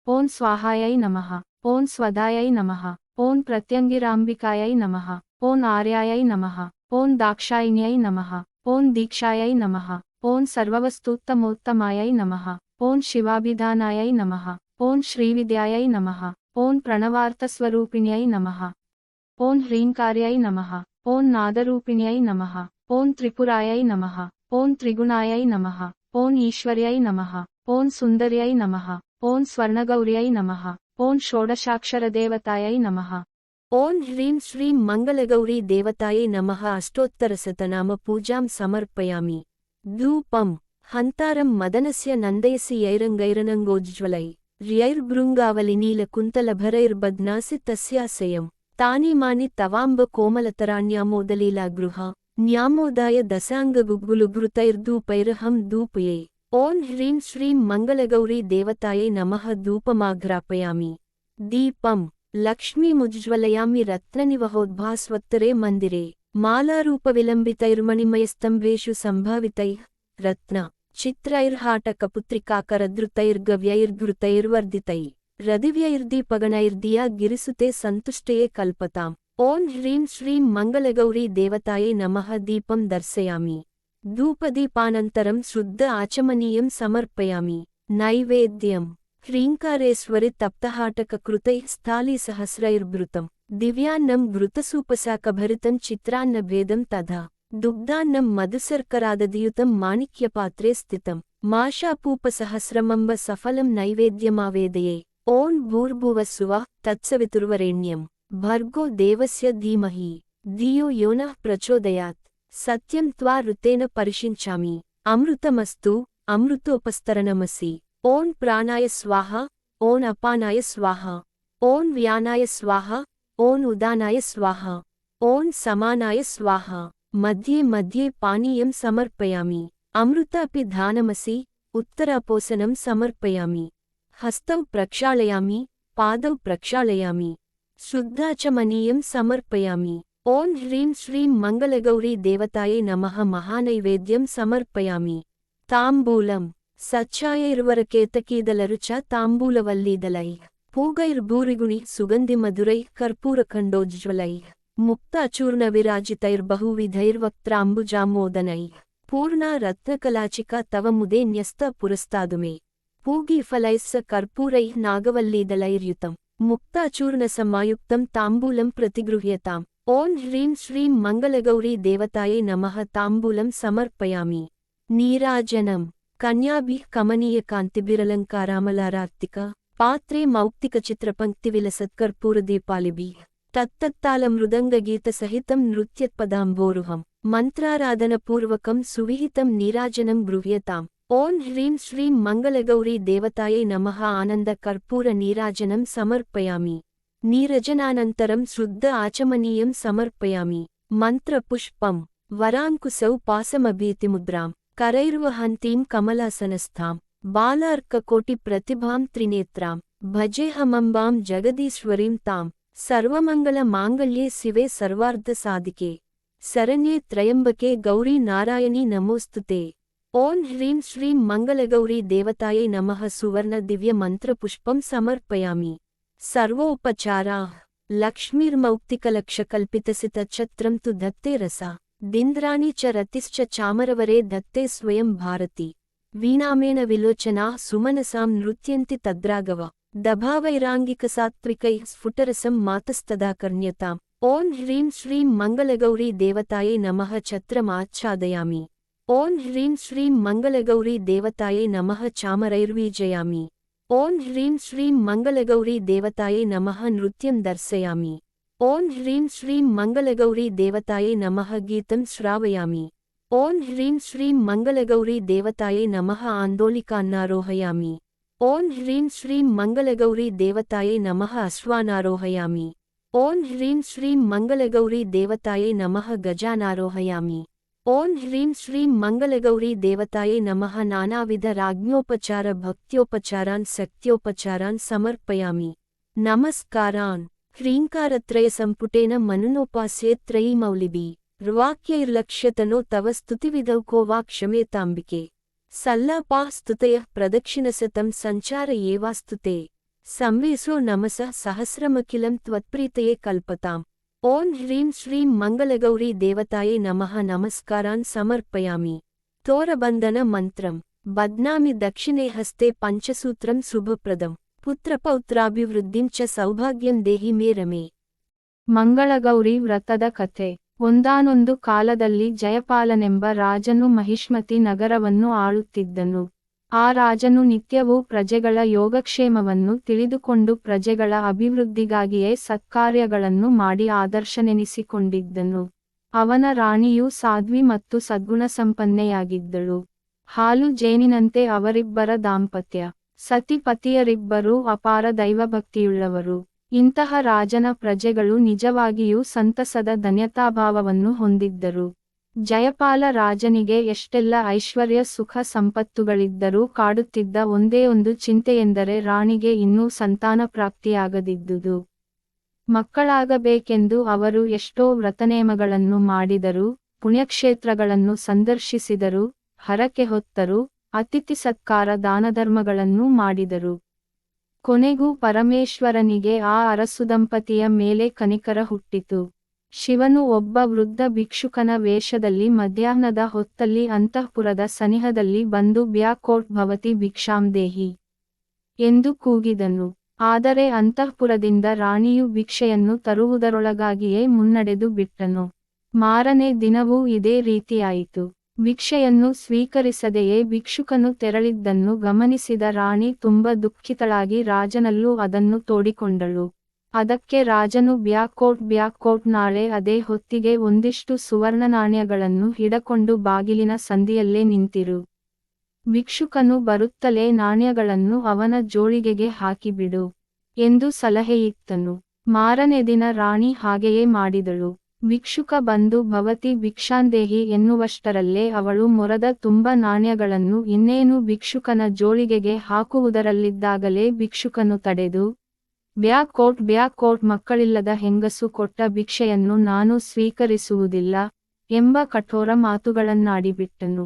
ಓಂ ಸ್ವಾಹಾಯೈ ನಮಃ. ಓಂ ಸ್ವಧಾಯೈ ನಮಃ. ಓಂ ಪ್ರತ್ಯಂಗಿರಾಂಬಿಕಾಯೈ ನಮಃ. ಓಂ ಆರ್ಯಾಯೈ ನಮಃ. ಓಂ ದಾಕ್ಷಾಯಿಣ್ಯೈ ನಮಃ. ಓಂ ದೀಕ್ಷಾಯೈ ನಮಃ. ಓಂ ಸರ್ವವಸ್ತೂತ್ತಮೋತ್ತಮಾಯೈ ನಮಃ. ಓಂ ಶಿವಾಭಿಧಾನಾಯೈ ನಮಃ. ಓಂ ಶ್ರೀವಿದ್ಯಾಯೈ ನಮಃ. ಓಂ ಪ್ರಣವಾರ್ಥಸ್ವರೂಪಿಣ್ಯೈ ನಮಃ. ಓಂ ಹ್ರೀಂಕಾರ್ಯೈ ನಮಃ. ಓಂ ನಾದರೂಪಿಣ್ಯೈ ನಮಃ. ಓಂ ತ್ರಿಪುರಾಯೈ ನಮಃ. ಓಂ ತ್ರಿಗುಣಾಯೈ ನಮಃ. ಓಂ ಈಶ್ವರ್ಯೈ ನಮಃ. ಓಂ ಸುಂದರ್ಯೈ ನಮಃ. ಓಂ ಸ್ವರ್ಣಗೌರ್ಯೈ ನಮಃ. ಓಂ ಷೋಡಶಾಕ್ಷರದೇವತಾಯೈ ನಮಃ. ಓಂ ಹ್ರೀಂ ಶ್ರೀಂ ಮಂಗಲಗೌರಿ ದೇವತಾಯೈ ನಮಃ. ಅಷ್ಟೋತ್ತರಶತನಾಮ ಪೂಜಾಂ ಸಮರ್ಪಯಾಮಿ. ಧೂಪಂ ಹಂತಾರಂ ಮದನಸ್ಯ ನಂದಯಸಿ ಯೈರಂಗೈರನಂಗೋಜ್ಜ್ವಲೈ ರ್ಯೈರ್ಭೃಂಗಾವಲಿನೀಲಕುಂತಲಭರೈರ್ಬಧ್ನಾಸಿ ತಸ್ಯಾಸಯಂ ತಾನಿ ಮಾನಿ ತವಾಂಬ ಕೋಮಲತರಾಣ್ಯಾಮೋದಲೀಲಾ ಗೃಹ ನ್ಯಾಮೋದಾಯ ದಸಾಂಗಗುಗ್ಗುಲುಘೃತೈರ್ಧೂಪೈರ್ಹಂ ಧೂಪಯೇ ಓಂ ಹ್ರೀಂ ಶ್ರೀಂ ಮಂಗಲಗೌರಿ ದೇವತಾಯೈ ನಮಃ ಧೂಪಮಾಘ್ರಾಪಯಾಮಿ ದೀಪಂ ಲಕ್ಷ್ಮೀಮುಜ್ಜ್ವಲಯಾಮಿ ರತ್ನನಿವಹೋದ್ಭಾಸ್ವತ್ತರೆ ಮಂದಿರೆ ಮಾಲಾರೂಪವಿಲಂಬಿತೈರ್ಮಣಿಮಯಸ್ತಂಭೇಷು ಸಂಭಾವಿತೈಃ ರತ್ನ ಚಿತ್ರೈರ್ಹಾಟಕಪುತ್ರಿಕಾಕರಧೃತೈರ್ಗವ್ಯೈರ್ಘೃತೈರ್ವರ್ಧಿತೈ ರದಿವ್ಯೈರ್ದೀಪಗಣೈರ್ದಿಯಾ ಗಿರಿಸುತೆ ಸಂತುಷ್ಟಯೇ ಕಲ್ಪತಾಂ ಓಂ ಹ್ರೀಂ ಶ್ರೀಂ ಮಂಗಲಗೌರಿ ದೇವತಾಯೈ ನಮಃ ದೀಪಂ ದರ್ಶಯಾಮಿ ಧೂಪದೀಪಾನಂತರಂ ಶುದ್ಧ ಆಚಮನೀಯಂ ಸಮರ್ಪಯಾಮಿ ನೈವೇದ್ಯಂ హ్రీంకారేశ్వరి తప్తహాటకృతై స్థాళీసహస్రైర్భృతం దివ్యాన్నం ఘృతసూపశాకభరితం చిత్రాన్నభేదం తథా దుగ్ధాన్నం మధుశర్కరాదధియుతం మాణిక్యపాత్రే స్థితం మాషాపూపసహస్రమంబ సఫలం నైవేద్యమావేదయే ఓం భూర్భువస్సువః తత్సవితుర్వరేణ్యం భర్గో దేవస్య ధీమహి ధియో యోనః ప్రచోదయాత్ సత్యం త్వా ఋతేన పరిషించామి అమృతమస్తు అమృతోపస్తరణమసి ఓం ప్రాణాయ స్వాహ ఓం అపానాయ స్వాహ ఓం వ్యానాయ స్వాహ ఓం ఉదానాయ స్వాహ ఓం సమానాయ స్వాహ మధ్యే మధ్యే పానీయం సమర్పయామి అమృతాపి ధానమసి ఉత్తరాపోసనం సమర్పయామి హస్తౌ ప్రక్షాళయామి పాదౌ ప్రక్షాళయామి శుద్ధాచమనీయం సమర్పయామి ఓం హ్రీం శ్రీం మంగళగౌరీ దేవతాయై నమః మహానైవేద్యం సమర్పయామి తాంబూలం సచ్చాయైర్వరకేతకీదలరుచ తాంబూలవల్లీదలై పూగైర్భూరిగుణి సుగంధి మధురై కర్పూరఖండోజ్జ్వలై ముక్తాచూర్ణవిరాజితైర్బహువిధైర్వక్త్రాంబుజామోదనై పూర్ణా రత్నకలాచికా తవ ముదే న్యస్త పురస్తాదుమే పూగీఫలైస్స కర్పూరై నాగవల్లీదలైర్యుతం ముక్తాచూర్ణసమాయుక్తం తాంబూలం ప్రతిగృహ్యతాం ఓం హ్రీం శ్రీం మంగళగౌరీ దేవతాయై నమః తాంబూలం సమర్పయామి నీరాజనం కన్యాభిః కమనీయకాంతిభిరలంకారామలారార్తిక పాత్రే మౌక్తికచిత్రపంక్తివిలసత్కర్పూరదీపాలిభిః తత్తత్తాళమృదంగగీతసహితం నృత్యత్పదాంబోరుహం మంత్రారాధనపూర్వకం సువిహితం నీరాజనం గృహ్యతాం ఓం హ్రీం శ్రీం మంగళగౌరీ దేవతాయై నమః ఆనందకర్పూర నీరాజనం సమర్పయామి నీరజనానంతరం శుద్ధ ఆచమనీయం సమర్పయామి మంత్రపుష్పం వరాంకుశౌ పాసమభీతిముద్రాం करैर्वहन्तीं कमलासनस्थां बालार्ककोटिप्रतिभां त्रिनेत्रां भजेऽहमम्बां जगदीश्वरीं तां सर्वमङ्गलमाङ्गल्ये शिवे सर्वार्धसाधिके शरण्ये त्र्यम्बके गौरी नारायणी नमोऽस्तुते ఓం హ్రీం శ్రీం మంగళగౌరీ దేవతాయై నమః సువర్ణ దివ్య మంత్రపుష్పం సమర్పయామి సర్వోపచారాః లక్ష్మీర్మౌక్తికలక్షకల్పితసితఛత్రం తు దత్తే రసా దింద్రాణి చ రతిశ్చ చామరవరే దత్తే స్వయం భారతి వీణామేన విలోచనాః సుమనసాం నృత్యంతి తద్రాగవ దభావైరాంగికసాత్వికైః స్ఫుటరసం మాతస్తదాకర్ణ్యతాం ఓం హ్రీం శ్రీం మంగళగౌరీ దేవతాయై నమః ఛత్రమాచ్ఛాదయామి ఓం హ్రీం శ్రీం మంగళగౌరీ దేవతాయై నమః చామరైర్వీజయామి ఓం హ్రీం శ్రీం మంగళగౌరీ దేవతాయై నమః నృత్యం దర్శయామి ఓం హ్రీం శ్రీం మంగళగౌరీ దేవతాయై నమః గీతం శ్రావయామి ఓం హ్రీం శ్రీం మంగళగౌరీ దేవతాయై నమః ఆందోళికాన్నారోహయామి ఓం హ్రీం శ్రీం మంగళగౌరీ దేవతాయై నమః అశ్వానారోహయామి ఓం హ్రీం శ్రీం మంగళగౌరీ దేవతాయై నమః గజానారోహయామి ఓం హ్రీం శ్రీం మంగళగౌరీ దేవతాయై నమః నానావిధ రాజ్ఞోపచార భక్త్యోపచారాన్ శక్త్యోపచారాన్ సమర్పయామి నమస్కారాన్ హ్రీంకారత్రయ సంపుటేన మనునోపాస్యే త్రయీమౌలిభి ర్వాక్యైర్లక్ష్యతనో తవ స్తుతివిధౌ కో వా క్షమేతాంబికే సల్లాపాః స్తుతయః ప్రదక్షిణశతం సంచార ఏవాస్తుతే సంవేశో నమసః సహస్రమఖిలం త్వత్ప్రీతయే కల్పతాం ఓం హ్రీం శ్రీం మంగళగౌరీ దేవతాయై నమః నమస్కారాన్ సమర్పయామి తోరబంధన మంత్రం బధ్నామి దక్షిణే హస్తే పంచసూత్రం శుభప్రదం పుత్రపౌత్రాభివృద్ధిం చ సౌభాగ్యం ದೇಹಿ ಮೇ ರಮೇ ಮಂಗಳಗೌರಿ ವ್ರತದ ಕಥೆ. ಒಂದಾನೊಂದು ಕಾಲದಲ್ಲಿ ಜಯಪಾಲನೆಂಬ ರಾಜನು ಮಹಿಷ್ಮತಿ ನಗರವನ್ನು ಆಳುತ್ತಿದ್ದನು. ಆ ರಾಜನು ನಿತ್ಯವೂ ಪ್ರಜೆಗಳ ಯೋಗಕ್ಷೇಮವನ್ನು ತಿಳಿದುಕೊಂಡು ಪ್ರಜೆಗಳ ಅಭಿವೃದ್ಧಿಗಾಗಿಯೇ ಸತ್ಕಾರ್ಯಗಳನ್ನು ಮಾಡಿ ಆದರ್ಶನೆನಿಸಿಕೊಂಡಿದ್ದನು. ಅವನ ರಾಣಿಯು ಸಾಧ್ವಿ ಮತ್ತು ಸದ್ಗುಣಸಂಪನ್ನೆಯಾಗಿದ್ದಳು. ಹಾಲು ಜೇನಿನಂತೆ ಅವರಿಬ್ಬರ ದಾಂಪತ್ಯ. ಸತಿಪತಿಯರಿಬ್ಬರೂ ಅಪಾರ ದೈವಭಕ್ತಿಯುಳ್ಳವರು. ಇಂತಹ ರಾಜನ ಪ್ರಜೆಗಳು ನಿಜವಾಗಿಯೂ ಸಂತಸದ ಧನ್ಯತಾಭಾವವನ್ನು ಹೊಂದಿದ್ದರು. ಜಯಪಾಲ ರಾಜನಿಗೆ ಎಷ್ಟೆಲ್ಲ ಐಶ್ವರ್ಯ ಸುಖ ಸಂಪತ್ತುಗಳಿದ್ದರೂ ಕಾಡುತ್ತಿದ್ದ ಒಂದೇ ಒಂದು ಚಿಂತೆಯೆಂದರೆ ರಾಣಿಗೆ ಇನ್ನೂ ಸಂತಾನ ಪ್ರಾಪ್ತಿಯಾಗದಿದ್ದುದು. ಮಕ್ಕಳಾಗಬೇಕೆಂದು ಅವರು ಎಷ್ಟೋ ವ್ರತನೇಮಗಳನ್ನು ಮಾಡಿದರು, ಪುಣ್ಯಕ್ಷೇತ್ರಗಳನ್ನು ಸಂದರ್ಶಿಸಿದರು, ಹರಕೆ ಹೊತ್ತರು, ಅತಿಥಿ ಸತ್ಕಾರ ದಾನಧರ್ಮಗಳನ್ನೂ ಮಾಡಿದರು. ಕೊನೆಗೂ ಪರಮೇಶ್ವರನಿಗೆ ಆ ಅರಸುದಂಪತಿಯ ಮೇಲೆ ಕನಿಕರ ಹುಟ್ಟಿತು. ಶಿವನು ಒಬ್ಬ ವೃದ್ಧ ಭಿಕ್ಷುಕನ ವೇಷದಲ್ಲಿ ಮಧ್ಯಾಹ್ನದ ಹೊತ್ತಲ್ಲಿ ಅಂತಃಪುರದ ಸನಿಹದಲ್ಲಿ ಬಂದು ಬ್ಯಾಕೋಟ್ ಭವತಿ ಭಿಕ್ಷಾಂ ದೇಹಿ ಎಂದು ಕೂಗಿದನು. ಆದರೆ ಅಂತಃಪುರದಿಂದ ರಾಣಿಯು ಭಿಕ್ಷೆಯನ್ನು ತರುವುದರೊಳಗಾಗಿಯೇ ಮುನ್ನಡೆದು ಬಿಟ್ಟನು. ಮಾರನೇ ದಿನವೂ ಇದೇ ರೀತಿಯಾಯಿತು. ಭಿಕ್ಷೆಯನ್ನು ಸ್ವೀಕರಿಸದೆಯೇ ಭಿಕ್ಷುಕನು ತೆರಳಿದ್ದನ್ನು ಗಮನಿಸಿದ ರಾಣಿ ತುಂಬ ದುಃಖಿತಳಾಗಿ ರಾಜನಲ್ಲೂ ಅದನ್ನು ತೋಡಿಕೊಂಡಳು. ಅದಕ್ಕೆ ರಾಜನು ಬ್ಯಾಕೋಟ್ ನಾಳೆ ಅದೇ ಹೊತ್ತಿಗೆ ಒಂದಿಷ್ಟು ಸುವರ್ಣ ನಾಣ್ಯಗಳನ್ನು ಹಿಡಕೊಂಡು ಬಾಗಿಲಿನ ಸಂದಿಯಲ್ಲೇ ನಿಂತಿರು. ಭಿಕ್ಷುಕನು ಬರುತ್ತಲೇ ನಾಣ್ಯಗಳನ್ನು ಅವನ ಜೋಳಿಗೆಗೆ ಹಾಕಿಬಿಡು ಎಂದು ಸಲಹೆಯಿತ್ತನು. ಮಾರನೇ ದಿನ ರಾಣಿ ಹಾಗೆಯೇ ಮಾಡಿದಳು. ಭಿಕ್ಷುಕ ಬಂದು ಭವತಿ ಭಿಕ್ಷಾಂದೇಹಿ ಎನ್ನುವಷ್ಟರಲ್ಲೇ ಅವಳು ಮೊರದ ತುಂಬ ನಾಣ್ಯಗಳನ್ನು ಇನ್ನೇನು ಭಿಕ್ಷುಕನ ಜೋಳಿಗೆಗೆ ಹಾಕುವುದರಲ್ಲಿದ್ದಾಗಲೇ ಭಿಕ್ಷುಕನು ತಡೆದು, ಬ್ಯಾಕೋಟ್ ಮಕ್ಕಳಿಲ್ಲದ ಹೆಂಗಸು ಕೊಟ್ಟ ಭಿಕ್ಷೆಯನ್ನು ನಾನು ಸ್ವೀಕರಿಸುವುದಿಲ್ಲ ಎಂಬ ಕಠೋರ ಮಾತುಗಳನ್ನಾಡಿಬಿಟ್ಟನು.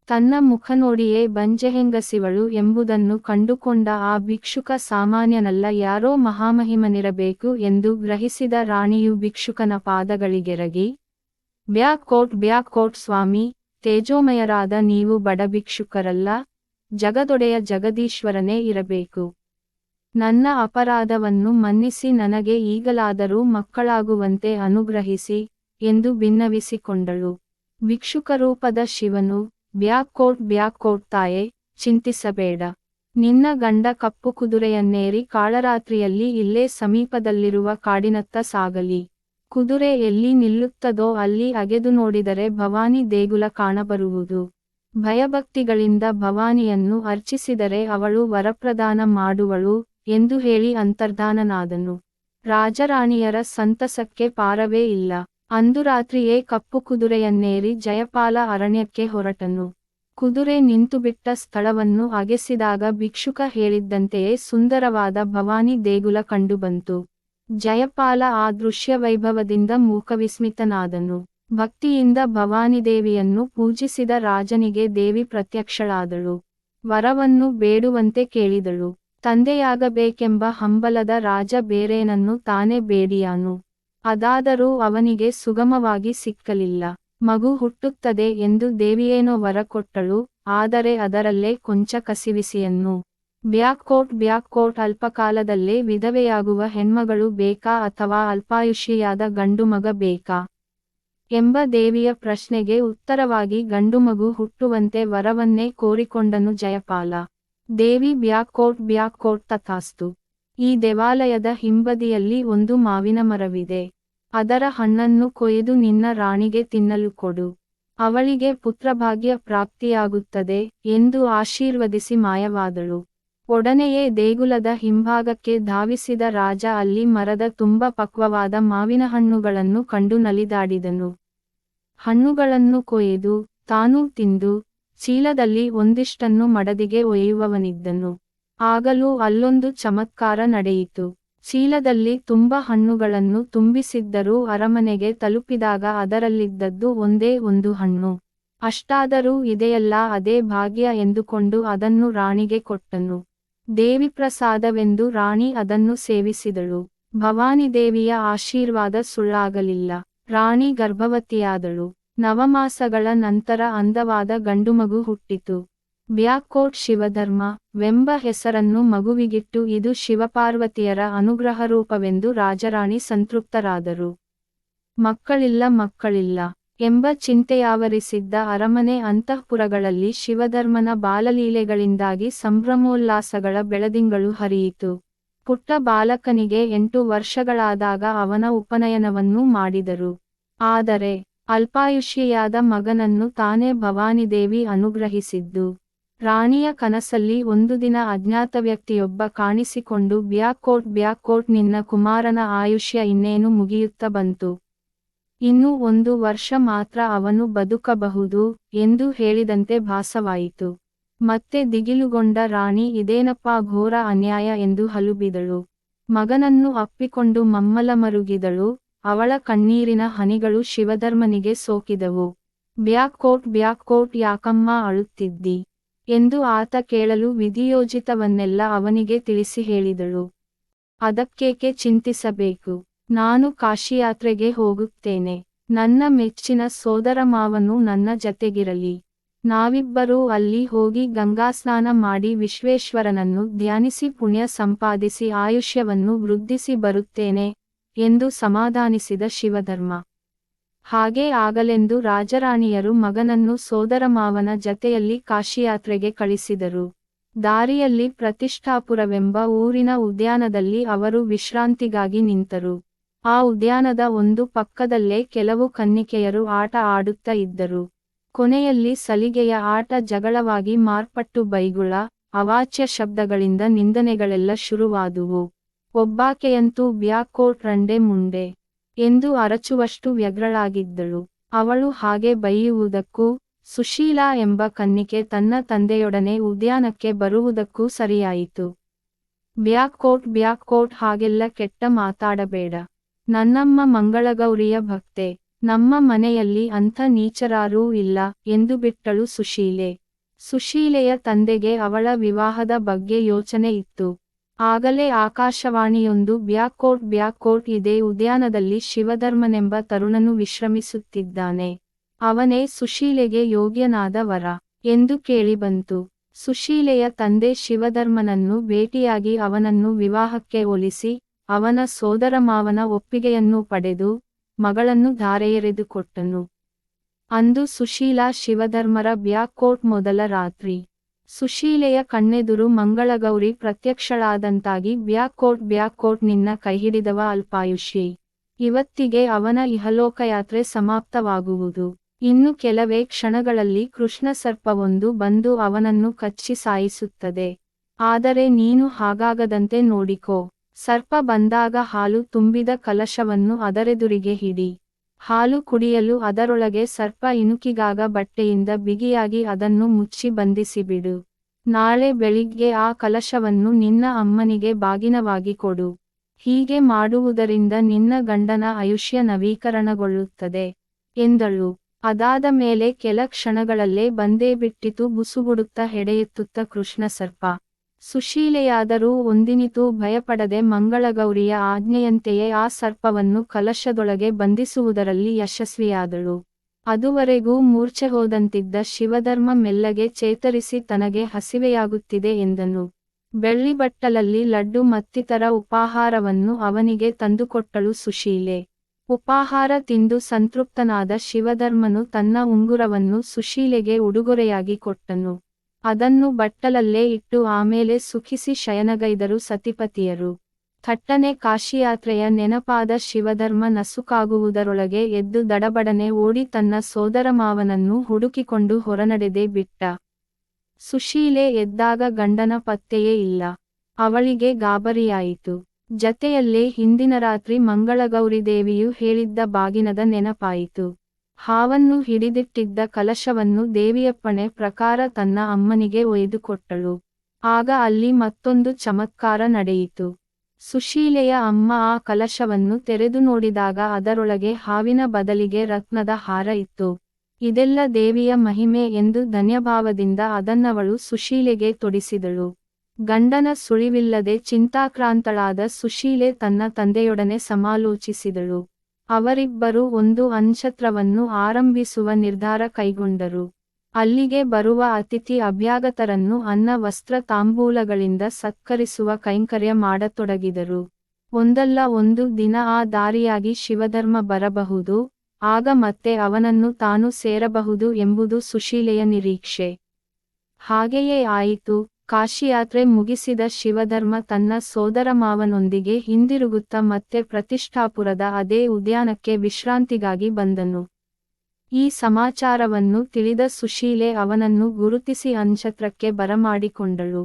ತನ್ನ ಮುಖ ನೋಡಿಯೇ ಬಂಜೆಹೆಂಗಸಿವಳು ಎಂಬುದನ್ನು ಕಂಡುಕೊಂಡ ಆ ಭಿಕ್ಷುಕ ಸಾಮಾನ್ಯನಲ್ಲ, ಯಾರೋ ಮಹಾಮಹಿಮನಿರಬೇಕು ಎಂದು ಗ್ರಹಿಸಿದ ರಾಣಿಯು ಭಿಕ್ಷುಕನ ಪಾದಗಳಿಗೆರಗಿ, ಬ್ಯಾಕೋಟ್ ಸ್ವಾಮಿ, ತೇಜೋಮಯರಾದ ನೀವು ಬಡ ಭಿಕ್ಷುಕರಲ್ಲ, ಜಗದೊಡೆಯ ಜಗದೀಶ್ವರನೇ ಇರಬೇಕು. ನನ್ನ ಅಪರಾಧವನ್ನು ಮನ್ನಿಸಿ ನನಗೆ ಈಗಲಾದರೂ ಮಕ್ಕಳಾಗುವಂತೆ ಅನುಗ್ರಹಿಸಿ ಎಂದು ಬಿನ್ನವಿಸಿಕೊಂಡಳು. ಭಿಕ್ಷುಕರೂಪದ ಶಿವನು, ಬ್ಯಾಕೋಟ್ ತಾಯೆ, ಚಿಂತಿಸಬೇಡ. ನಿನ್ನ ಗಂಡ ಕಪ್ಪು ಕುದುರೆಯನ್ನೇರಿ ಕಾಳರಾತ್ರಿಯಲ್ಲಿ ಇಲ್ಲೇ ಸಮೀಪದಲ್ಲಿರುವ ಕಾಡಿನತ್ತ ಸಾಗಲಿ. ಕುದುರೆ ಎಲ್ಲಿ ನಿಲ್ಲುತ್ತದೋ ಅಲ್ಲಿ ಅಗೆದು ನೋಡಿದರೆ ಭವಾನಿ ದೇಗುಲ ಕಾಣಬರುವುದು. ಭಯಭಕ್ತಿಗಳಿಂದ ಭವಾನಿಯನ್ನು ಅರ್ಚಿಸಿದರೆ ಅವಳು ವರಪ್ರದಾನ ಮಾಡುವಳು ಎಂದು ಹೇಳಿ ಅಂತರ್ಧಾನನಾದನು. ರಾಜರಾಣಿಯರ ಸಂತಸಕ್ಕೆ ಪಾರವೇ ಇಲ್ಲ. ಅಂದು ರಾತ್ರಿಯೇ ಕಪ್ಪು ಕುದುರೆಯನ್ನೇರಿ ಜಯಪಾಲ ಅರಣ್ಯಕ್ಕೆ ಹೊರಟನು. ಕುದುರೆ ನಿಂತುಬಿಟ್ಟ ಸ್ಥಳವನ್ನು ಅಗೆಸಿದಾಗ ಭಿಕ್ಷುಕ ಹೇಳಿದ್ದಂತೆಯೇ ಸುಂದರವಾದ ಭವಾನಿ ದೇಗುಲ ಕಂಡುಬಂತು. ಜಯಪಾಲ ಆ ದೃಶ್ಯ ವೈಭವದಿಂದ ಮೂಕವಿಸ್ಮಿತನಾದನು. ಭಕ್ತಿಯಿಂದ ಭವಾನಿದೇವಿಯನ್ನು ಪೂಜಿಸಿದ ರಾಜನಿಗೆ ದೇವಿ ಪ್ರತ್ಯಕ್ಷಳಾದಳು. ವರವನ್ನು ಬೇಡುವಂತೆ ಕೇಳಿದಳು. ತಂದೆಯಾಗಬೇಕೆಂಬ ಹಂಬಲದ ರಾಜ ಬೇರೇನನ್ನು ತಾನೇ ಬೇಡಿಯಾನು. ಅದಾದರೂ ಅವನಿಗೆ ಸುಗಮವಾಗಿ ಸಿಕ್ಕಲಿಲ್ಲ. ಮಗು ಹುಟ್ಟುತ್ತದೆ ಎಂದು ದೇವಿಯೇನೋ ವರ ಕೊಟ್ಟಳು, ಆದರೆ ಅದರಲ್ಲೇ ಕೊಂಚ ಕಸಿವಿಸಿಯನ್ನು. ಬ್ಯಾಕೋಟ್ ಅಲ್ಪಕಾಲದಲ್ಲೇ ವಿಧವೆಯಾಗುವ ಹೆಣ್ಮಗಳು ಬೇಕಾ ಅಥವಾ ಅಲ್ಪಾಯುಷಿಯಾದ ಗಂಡುಮಗ ಬೇಕಾ ಎಂಬ ದೇವಿಯ ಪ್ರಶ್ನೆಗೆ ಉತ್ತರವಾಗಿ ಗಂಡುಮಗು ಹುಟ್ಟುವಂತೆ ವರವನ್ನೇ ಕೋರಿಕೊಂಡನು ಜಯಪಾಲ. ದೇವಿ ಬ್ಯಾಕೋಟ್ ತಥಾಸ್ತು. ಈ ದೇವಾಲಯದ ಹಿಂಬದಿಯಲ್ಲಿ ಒಂದು ಮಾವಿನ ಮರವಿದೆ. ಅದರ ಹಣ್ಣನ್ನು ಕೊಯ್ದು ನಿನ್ನ ರಾಣಿಗೆ ತಿನ್ನಲು ಕೊಡು. ಅವಳಿಗೆ ಪುತ್ರಭಾಗ್ಯ ಪ್ರಾಪ್ತಿಯಾಗುತ್ತದೆ ಎಂದು ಆಶೀರ್ವದಿಸಿ ಮಾಯವಾದಳು. ಒಡನೆಯೇ ದೇಗುಲದ ಹಿಂಭಾಗಕ್ಕೆ ಧಾವಿಸಿದ ರಾಜ ಅಲ್ಲಿ ಮರದ ತುಂಬ ಪಕ್ವವಾದ ಮಾವಿನ ಹಣ್ಣುಗಳನ್ನು ಕಂಡು ನಲಿದಾಡಿದನು. ಹಣ್ಣುಗಳನ್ನು ಕೊಯ್ದು ತಾನೂ ತಿಂದು ಚೀಲದಲ್ಲಿ ಒಂದಿಷ್ಟನ್ನು ಮಡದಿಗೆ ಒಯ್ಯುವವನಿದ್ದನು. ಆಗಲೂ ಅಲ್ಲೊಂದು ಚಮತ್ಕಾರ ನಡೆಯಿತು. ಚೀಲದಲ್ಲಿ ತುಂಬ ಹಣ್ಣುಗಳನ್ನು ತುಂಬಿಸಿದ್ದರೂ ಅರಮನೆಗೆ ತಲುಪಿದಾಗ ಅದರಲ್ಲಿದ್ದದ್ದು ಒಂದೇ ಒಂದು ಹಣ್ಣು. ಅಷ್ಟಾದರೂ ಇದೆಯಲ್ಲ ಅದೇ ಭಾಗ್ಯ ಎಂದುಕೊಂಡು ಅದನ್ನು ರಾಣಿಗೆ ಕೊಟ್ಟನು. ದೇವಿ ಪ್ರಸಾದವೆಂದು ರಾಣಿ ಅದನ್ನು ಸೇವಿಸಿದಳು. ಭವಾನಿದೇವಿಯ ಆಶೀರ್ವಾದ ಸುಳ್ಳಾಗಲಿಲ್ಲ. ರಾಣಿ ಗರ್ಭವತಿಯಾದಳು. ನವಮಾಸಗಳ ನಂತರ ಅಂದವಾದ ಗಂಡುಮಗು ಹುಟ್ಟಿತು. ಬ್ಯಾಕೋಟ್ ಶಿವಧರ್ಮ ವೆಂಬ ಹೆಸರನ್ನು ಮಗುವಿಗಿಟ್ಟು ಇದು ಶಿವಪಾರ್ವತಿಯರ ಅನುಗ್ರಹರೂಪವೆಂದು ರಾಜರಾಣಿ ಸಂತೃಪ್ತರಾದರು. ಮಕ್ಕಳಿಲ್ಲ ಎಂಬ ಚಿಂತೆಯಾವರಿಸಿದ್ದ ಅರಮನೆ ಅಂತಃಪುರಗಳಲ್ಲಿ ಶಿವಧರ್ಮನ ಬಾಲಲೀಲೆಗಳಿಂದಾಗಿ ಸಂಭ್ರಮೋಲ್ಲಾಸಗಳ ಬೆಳದಿಂಗಳು ಹರಿಯಿತು. ಪುಟ್ಟ ಬಾಲಕನಿಗೆ 8 ವರ್ಷಗಳಾದಾಗ ಅವನ ಉಪನಯನವನ್ನೂ ಮಾಡಿದರು. ಆದರೆ ಅಲ್ಪಾಯುಷ್ಯಿಯಾದ ಮಗನನ್ನು ತಾನೇ ಭವಾನಿದೇವಿ ಅನುಗ್ರಹಿಸಿದ್ದು. ರಾಣಿಯ ಕನಸಲ್ಲಿ ಒಂದು ದಿನ ಅಜ್ಞಾತ ವ್ಯಕ್ತಿಯೊಬ್ಬ ಕಾಣಿಸಿಕೊಂಡು ಬ್ಯಾಕೋಟ್ ನಿನ್ನ ಕುಮಾರನ ಆಯುಷ್ಯ ಇನ್ನೇನು ಮುಗಿಯುತ್ತ ಬಂತು. ಇನ್ನು 1 ವರ್ಷ ಮಾತ್ರ ಅವನು ಬದುಕಬಹುದು ಎಂದು ಹೇಳಿದಂತೆ ಭಾಸವಾಯಿತು. ಮತ್ತೆ ದಿಗಿಲುಗೊಂಡ ರಾಣಿ ಇದೇನಪ್ಪಾ ಘೋರ ಅನ್ಯಾಯ ಎಂದು ಹಲುಬಿದಳು. ಮಗನನ್ನು ಅಪ್ಪಿಕೊಂಡು ಮಮ್ಮಲಮರುಗಿದಳು. ಅವಳ ಕಣ್ಣೀರಿನ ಹನಿಗಳು ಶಿವಧರ್ಮನಿಗೆ ಸೋಕಿದವು. ಬ್ಯಾಕ್ ಕೋಟ್ ಯಾಕಮ್ಮ ಅಳುತ್ತಿದ್ದಿ ಎಂದು ಆತ ಕೇಳಲು ವಿಧಿಯೋಜಿತವನ್ನೆಲ್ಲ ಅವನಿಗೆ ತಿಳಿಸಿ ಹೇಳಿದಳು. ಅದಕ್ಕೇಕೆ ಚಿಂತಿಸಬೇಕು, ನಾನು ಕಾಶಿಯಾತ್ರೆಗೆ ಹೋಗುತ್ತೇನೆ. ನನ್ನ ಮೆಚ್ಚಿನ ಸೋದರಮಾವನು ನನ್ನ ಜತೆಗಿರಲಿ. ನಾವಿಬ್ಬರೂ ಅಲ್ಲಿ ಹೋಗಿ ಗಂಗಾಸ್ನಾನ ಮಾಡಿ ವಿಶ್ವೇಶ್ವರನನ್ನು ಧ್ಯಾನಿಸಿ ಪುಣ್ಯ ಸಂಪಾದಿಸಿ ಆಯುಷ್ಯವನ್ನು ವೃದ್ಧಿಸಿ ಬರುತ್ತೇನೆ ಎಂದು ಸಮಾಧಾನಿಸಿದ ಶಿವಧರ್ಮ. ಹಾಗೇ ಆಗಲೆಂದು ರಾಜರಾಣಿಯರು ಮಗನನ್ನು ಸೋದರಮಾವನ ಜತೆಯಲ್ಲಿ ಕಾಶಿಯಾತ್ರೆಗೆ ಕಳಿಸಿದರು. ದಾರಿಯಲ್ಲಿ ಪ್ರತಿಷ್ಠಾಪುರವೆಂಬ ಊರಿನ ಉದ್ಯಾನದಲ್ಲಿ ಅವರು ವಿಶ್ರಾಂತಿಗಾಗಿ ನಿಂತರು. ಆ ಉದ್ಯಾನದ ಒಂದು ಪಕ್ಕದಲ್ಲೇ ಕೆಲವು ಕನ್ನಿಕೆಯರು ಆಟ ಆಡುತ್ತ ಇದ್ದರು. ಕೊನೆಯಲ್ಲಿ ಸಲಿಗೆಯ ಆಟ ಜಗಳವಾಗಿ ಮಾರ್ಪಟ್ಟು ಬೈಗುಳ, ಅವಾಚ್ಯ ಶಬ್ದಗಳಿಂದ ನಿಂದನೆಗಳೆಲ್ಲ ಶುರುವಾದುವು. ಒಬ್ಬಾಕೆಯಂತೂ ಬ್ಯಾಕ್ ರಂಡೆ ಮುಂಡೆ ಎಂದು ಅರಚುವಷ್ಟು ವ್ಯಗ್ರಳಾಗಿದ್ದಳು. ಅವಳು ಹಾಗೆ ಬೈಯುವುದಕ್ಕೂ, ಸುಶೀಲಾ ಎಂಬ ಕನ್ನಿಕೆ ತನ್ನ ತಂದೆಯೊಡನೆ ಉದ್ಯಾನಕ್ಕೆ ಬರುವುದಕ್ಕೂ ಸರಿಯಾಯಿತು. ಬ್ಯಾಕ್ ಕೋಟ್ ಹಾಗೆಲ್ಲ ಕೆಟ್ಟ ಮಾತಾಡಬೇಡ. ನನ್ನಮ್ಮ ಮಂಗಳಗೌರಿಯ ಭಕ್ತೆ. ನಮ್ಮ ಮನೆಯಲ್ಲಿ ಅಂಥ ನೀಚರಾರೂ ಇಲ್ಲ ಎಂದು ಬಿಟ್ಟಳು ಸುಶೀಲೆ. ಸುಶೀಲೆಯ ತಂದೆಗೆ ಅವಳ ವಿವಾಹದ ಬಗ್ಗೆ ಯೋಚನೆ ಇತ್ತು. ಆಗಲೇ ಆಕಾಶವಾಣಿಯೊಂದು ಬ್ಯಾಕ್ ಕೋಟ್ ಇದೇ ಉದ್ಯಾನದಲ್ಲಿ ಶಿವಧರ್ಮನೆಂಬ ತರುಣನು ವಿಶ್ರಮಿಸುತ್ತಿದ್ದಾನೆ. ಅವನೇ ಸುಶೀಲೆಗೆ ಯೋಗ್ಯನಾದ ವರ ಎಂದು ಕೇಳಿಬಂತು. ಸುಶೀಲೆಯ ತಂದೆ ಶಿವಧರ್ಮನನ್ನು ಭೇಟಿಯಾಗಿ ಅವನನ್ನು ವಿವಾಹಕ್ಕೆ ಒಲಿಸಿ, ಅವನ ಸೋದರಮಾವನ ಒಪ್ಪಿಗೆಯನ್ನು ಪಡೆದು, ಮಗಳನ್ನು ಧಾರೆಯೆರೆದುಕೊಟ್ಟನು. ಅಂದು ಸುಶೀಲಾ ಶಿವಧರ್ಮರ ಬ್ಯಾಕ್ ಕೋಟ್ ಮೊದಲ ರಾತ್ರಿ. ಸುಶೀಲೆಯ ಕಣ್ಣೆದುರು ಮಂಗಳಗೌರಿ ಪ್ರತ್ಯಕ್ಷಳಾದಂತಾಗಿ ಬ್ಯಾಕ್ ಕೋಟ್ ನಿನ್ನ ಕೈಹಿಡಿದವ ಅಲ್ಪಾಯುಷಿ. ಇವತ್ತಿಗೆ ಅವನ ಇಹಲೋಕಯಾತ್ರೆ ಸಮಾಪ್ತವಾಗುವುದು. ಇನ್ನು ಕೆಲವೇ ಕ್ಷಣಗಳಲ್ಲಿ ಕೃಷ್ಣ ಸರ್ಪವೊಂದು ಬಂದು ಅವನನ್ನು ಕಚ್ಚಿ ಸಾಯಿಸುತ್ತದೆ. ಆದರೆ ನೀನು ಹಾಗಾಗದಂತೆ ನೋಡಿಕೋ. ಸರ್ಪ ಬಂದಾಗ ಹಾಲು ತುಂಬಿದ ಕಲಶವನ್ನು ಅದರೆದುರಿಗೆ ಹಿಡಿ. ಹಾಲು ಕುಡಿಯಲು ಅದರೊಳಗೆ ಸರ್ಪ ಇಣುಕಿದಾಗ ಬಟ್ಟೆಯಿಂದ ಬಿಗಿಯಾಗಿ ಅದನ್ನು ಮುಚ್ಚಿ ಬಂಧಿಸಿಬಿಡು. ನಾಳೆ ಬೆಳಿಗ್ಗೆ ಆ ಕಲಶವನ್ನು ನಿನ್ನ ಅಮ್ಮನಿಗೆ ಬಾಗಿನವಾಗಿ ಕೊಡು. ಹೀಗೆ ಮಾಡುವುದರಿಂದ ನಿನ್ನ ಗಂಡನ ಆಯುಷ್ಯ ನವೀಕರಣಗೊಳ್ಳುತ್ತದೆ ಎಂದಳು. ಅದಾದ ಮೇಲೆ ಕೆಲ ಕ್ಷಣಗಳಲ್ಲೇ ಬಂದೇ ಬಿಟ್ಟಿತು ಬುಸುಗುಡುತ್ತಾ ಹೆಡೆಯೆತ್ತುತ್ತ ಕೃಷ್ಣ ಸರ್ಪ. ಸುಶೀಲೆಯಾದರೂ ಒಂದಿನಿತೂ ಭಯಪಡದೆ ಮಂಗಳಗೌರಿಯ ಆಜ್ಞೆಯಂತೆಯೇ ಆ ಸರ್ಪವನ್ನು ಕಲಶದೊಳಗೆ ಬಂಧಿಸುವುದರಲ್ಲಿ ಯಶಸ್ವಿಯಾದಳು. ಅದುವರೆಗೂ ಮೂರ್ಛೆ ಹೋದಂತಿದ್ದ ಶಿವಧರ್ಮ ಮೆಲ್ಲಗೆ ಚೇತರಿಸಿ ತನಗೆ ಹಸಿವೆಯಾಗುತ್ತಿದೆ ಎಂದನು. ಬೆಳ್ಳಿಬಟ್ಟಲಲ್ಲಿ ಲಡ್ಡು ಮತ್ತಿತರ ಉಪಾಹಾರವನ್ನು ಅವನಿಗೆ ತಂದುಕೊಟ್ಟಳು ಸುಶೀಲೆ. ಉಪಾಹಾರ ತಿಂದು ಸಂತೃಪ್ತನಾದ ಶಿವಧರ್ಮನು ತನ್ನ ಉಂಗುರವನ್ನು ಸುಶೀಲೆಗೆ ಉಡುಗೊರೆಯಾಗಿ ಕೊಟ್ಟನು. ಅದನ್ನು ಬಟ್ಟಲಲ್ಲೇ ಇಟ್ಟು ಆಮೇಲೆ ಸುಖಿಸಿ ಶಯನಗೈದರು ಸತಿಪತಿಯರು. ಥಟ್ಟನೆ ಕಾಶಿಯಾತ್ರೆಯ ನೆನಪಾದ ಶಿವಧರ್ಮ ನಸುಕಾಗುವುದರೊಳಗೆ ಎದ್ದು ದಡಬಡನೆ ಓಡಿ ತನ್ನ ಸೋದರಮಾವನನ್ನು ಹುಡುಕಿಕೊಂಡು ಹೊರನಡೆದೇ ಬಿಟ್ಟ. ಸುಶೀಲೆ ಎದ್ದಾಗ ಗಂಡನ ಪತ್ತೆಯೇ ಇಲ್ಲ. ಅವಳಿಗೆ ಗಾಬರಿಯಾಯಿತು. ಜತೆಯಲ್ಲೇ ಹಿಂದಿನ ರಾತ್ರಿ ಮಂಗಳಗೌರಿದೇವಿಯು ಹೇಳಿದ್ದ ಬಾಗಿನದ ನೆನಪಾಯಿತು. ಹಾವನ್ನು ಹಿಡಿದಿಟ್ಟಿದ್ದ ಕಲಶವನ್ನು ದೇವಿಯಪ್ಪಣೆ ಪ್ರಕಾರ ತನ್ನ ಅಮ್ಮನಿಗೆ ಒಯ್ದುಕೊಟ್ಟಳು. ಆಗ ಅಲ್ಲಿ ಮತ್ತೊಂದು ಚಮತ್ಕಾರ ನಡೆಯಿತು. ಸುಶೀಲೆಯ ಅಮ್ಮ ಆ ಕಲಶವನ್ನು ತೆರೆದು ನೋಡಿದಾಗ ಅದರೊಳಗೆ ಹಾವಿನ ಬದಲಿಗೆ ರತ್ನದ ಹಾರ ಇತ್ತು. ಇದೆಲ್ಲ ದೇವಿಯ ಮಹಿಮೆ ಎಂದು ಧನ್ಯಭಾವದಿಂದ ಅದನ್ನವಳು ಸುಶೀಲೆಗೆ ತೊಡಿಸಿದಳು. ಗಂಡನ ಸುಳಿವಿಲ್ಲದೆ ಚಿಂತಾಕ್ರಾಂತಳಾದ ಸುಶೀಲೆ ತನ್ನ ತಂದೆಯೊಡನೆ ಸಮಾಲೋಚಿಸಿದಳು. ಅವರಿಬ್ಬರೂ ಒಂದು ನಕ್ಷತ್ರವನ್ನು ಆರಂಭಿಸುವ ನಿರ್ಧಾರ ಕೈಗೊಂಡರು. ಅಲ್ಲಿಗೆ ಬರುವ ಅತಿಥಿ ಅಭ್ಯಾಗತರನ್ನು ಅನ್ನ ವಸ್ತ್ರ ತಾಂಬೂಲಗಳಿಂದ ಸತ್ಕರಿಸುವ ಕೈಂಕರ್ಯ ಮಾಡತೊಡಗಿದರು. ಒಂದಲ್ಲ ಒಂದು ದಿನ ಆ ದಾರಿಯಾಗಿ ಶಿವಧರ್ಮ ಬರಬಹುದು. ಆಗ ಮತ್ತೆ ಅವನನ್ನು ತಾನು ಸೇರಬಹುದು ಎಂಬುದು ಸುಶೀಲೆಯ ನಿರೀಕ್ಷೆ. ಹಾಗೆಯೇ ಆಯಿತು. ಕಾಶಿಯಾತ್ರೆ ಮುಗಿಸಿದ ಶಿವಧರ್ಮ ತನ್ನ ಸೋದರಮಾವನೊಂದಿಗೆ ಹಿಂದಿರುಗುತ್ತಾ ಮತ್ತೆ ಪ್ರತಿಷ್ಠಾಪುರದ ಅದೇ ಉದ್ಯಾನಕ್ಕೆ ವಿಶ್ರಾಂತಿಗಾಗಿ ಬಂದನು. ಈ ಸಮಾಚಾರವನ್ನು ತಿಳಿದ ಸುಶೀಲೆ ಅವನನ್ನು ಗುರುತಿಸಿ ನಕ್ಷತ್ರಕ್ಕೆ ಬರಮಾಡಿಕೊಂಡಳು.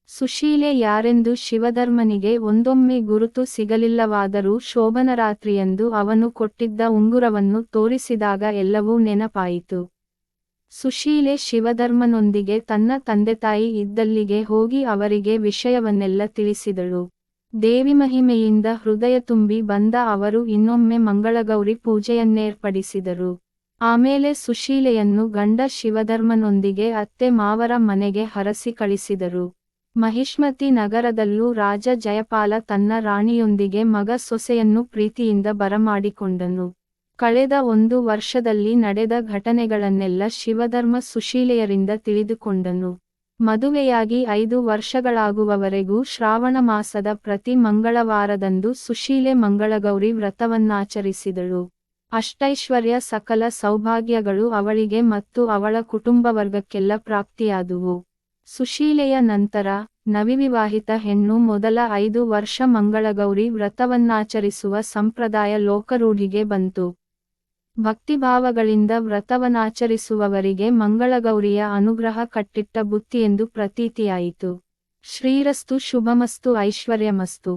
ಸುಶೀಲೆ ಯಾರೆಂದು ಶಿವಧರ್ಮನಿಗೆ ಒಂದೊಮ್ಮೆ ಗುರುತು ಸಿಗಲಿಲ್ಲವಾದರೂ ಶೋಭನರಾತ್ರಿಯಂದು ಅವನು ಕೊಟ್ಟಿದ್ದ ಉಂಗುರವನ್ನು ತೋರಿಸಿದಾಗ ಎಲ್ಲವೂ ನೆನಪಾಯಿತು. ಸುಶೀಲೆ ಶಿವಧರ್ಮನೊಂದಿಗೆ ತನ್ನ ತಂದೆತಾಯಿ ಇದ್ದಲ್ಲಿಗೆ ಹೋಗಿ ಅವರಿಗೆ ವಿಷಯವನ್ನೆಲ್ಲ ತಿಳಿಸಿದಳು. ದೇವಿ ಮಹಿಮೆಯಿಂದ ಹೃದಯ ತುಂಬಿ ಬಂದ ಅವರು ಇನ್ನೊಮ್ಮೆ ಮಂಗಳಗೌರಿ ಪೂಜೆಯನ್ನೇರ್ಪಡಿಸಿದರು. ಆಮೇಲೆ ಸುಶೀಲೆಯನ್ನು ಗಂಡ ಶಿವಧರ್ಮನೊಂದಿಗೆ ಅತ್ತೆ ಮಾವರ ಮನೆಗೆ ಹರಸಿ ಕಳಿಸಿದರು. ಮಹಿಷ್ಮತಿ ನಗರದಲ್ಲೂ ರಾಜ ಜಯಪಾಲ ತನ್ನ ರಾಣಿಯೊಂದಿಗೆ ಮಗ ಸೊಸೆಯನ್ನು ಪ್ರೀತಿಯಿಂದ ಬರಮಾಡಿಕೊಂಡನು. ಕಳೆದ 1 ವರ್ಷದಲ್ಲಿ ನಡೆದ ಘಟನೆಗಳನ್ನೆಲ್ಲ ಶಿವಧರ್ಮ ಸುಶೀಲೆಯರಿಂದ ತಿಳಿದುಕೊಂಡನು. ಮದುವೆಯಾಗಿ 5 ವರ್ಷಗಳಾಗುವವರೆಗೂ ಶ್ರಾವಣ ಮಾಸದ ಪ್ರತಿ ಮಂಗಳವಾರದಂದು ಸುಶೀಲೆ ಮಂಗಳಗೌರಿ ವ್ರತವನ್ನಾಚರಿಸಿದಳು. ಅಷ್ಟೈಶ್ವರ್ಯ ಸಕಲ ಸೌಭಾಗ್ಯಗಳು ಅವಳಿಗೆ ಮತ್ತು ಅವಳ ಕುಟುಂಬವರ್ಗಕ್ಕೆಲ್ಲ ಪ್ರಾಪ್ತಿಯಾದುವು. ಸುಶೀಲೆಯ ನಂತರ ನವವಿವಾಹಿತ ಹೆಣ್ಣು ಮೊದಲ 5 ವರ್ಷ ಮಂಗಳಗೌರಿ ವ್ರತವನ್ನಾಚರಿಸುವ ಸಂಪ್ರದಾಯ ಲೋಕರೂಢಿಗೆ ಬಂತು. ಭಕ್ತಿಭಾವಗಳಿಂದ ವ್ರತವನ್ನಾಚರಿಸುವವರಿಗೆ ಮಂಗಳಗೌರಿಯ ಅನುಗ್ರಹ ಕಟ್ಟಿಟ್ಟ ಬುತ್ತಿಯೆಂದು ಪ್ರತೀತಿಯಾಯಿತು. ಶ್ರೀರಸ್ತು ಶುಭಮಸ್ತು ಐಶ್ವರ್ಯಮಸ್ತು.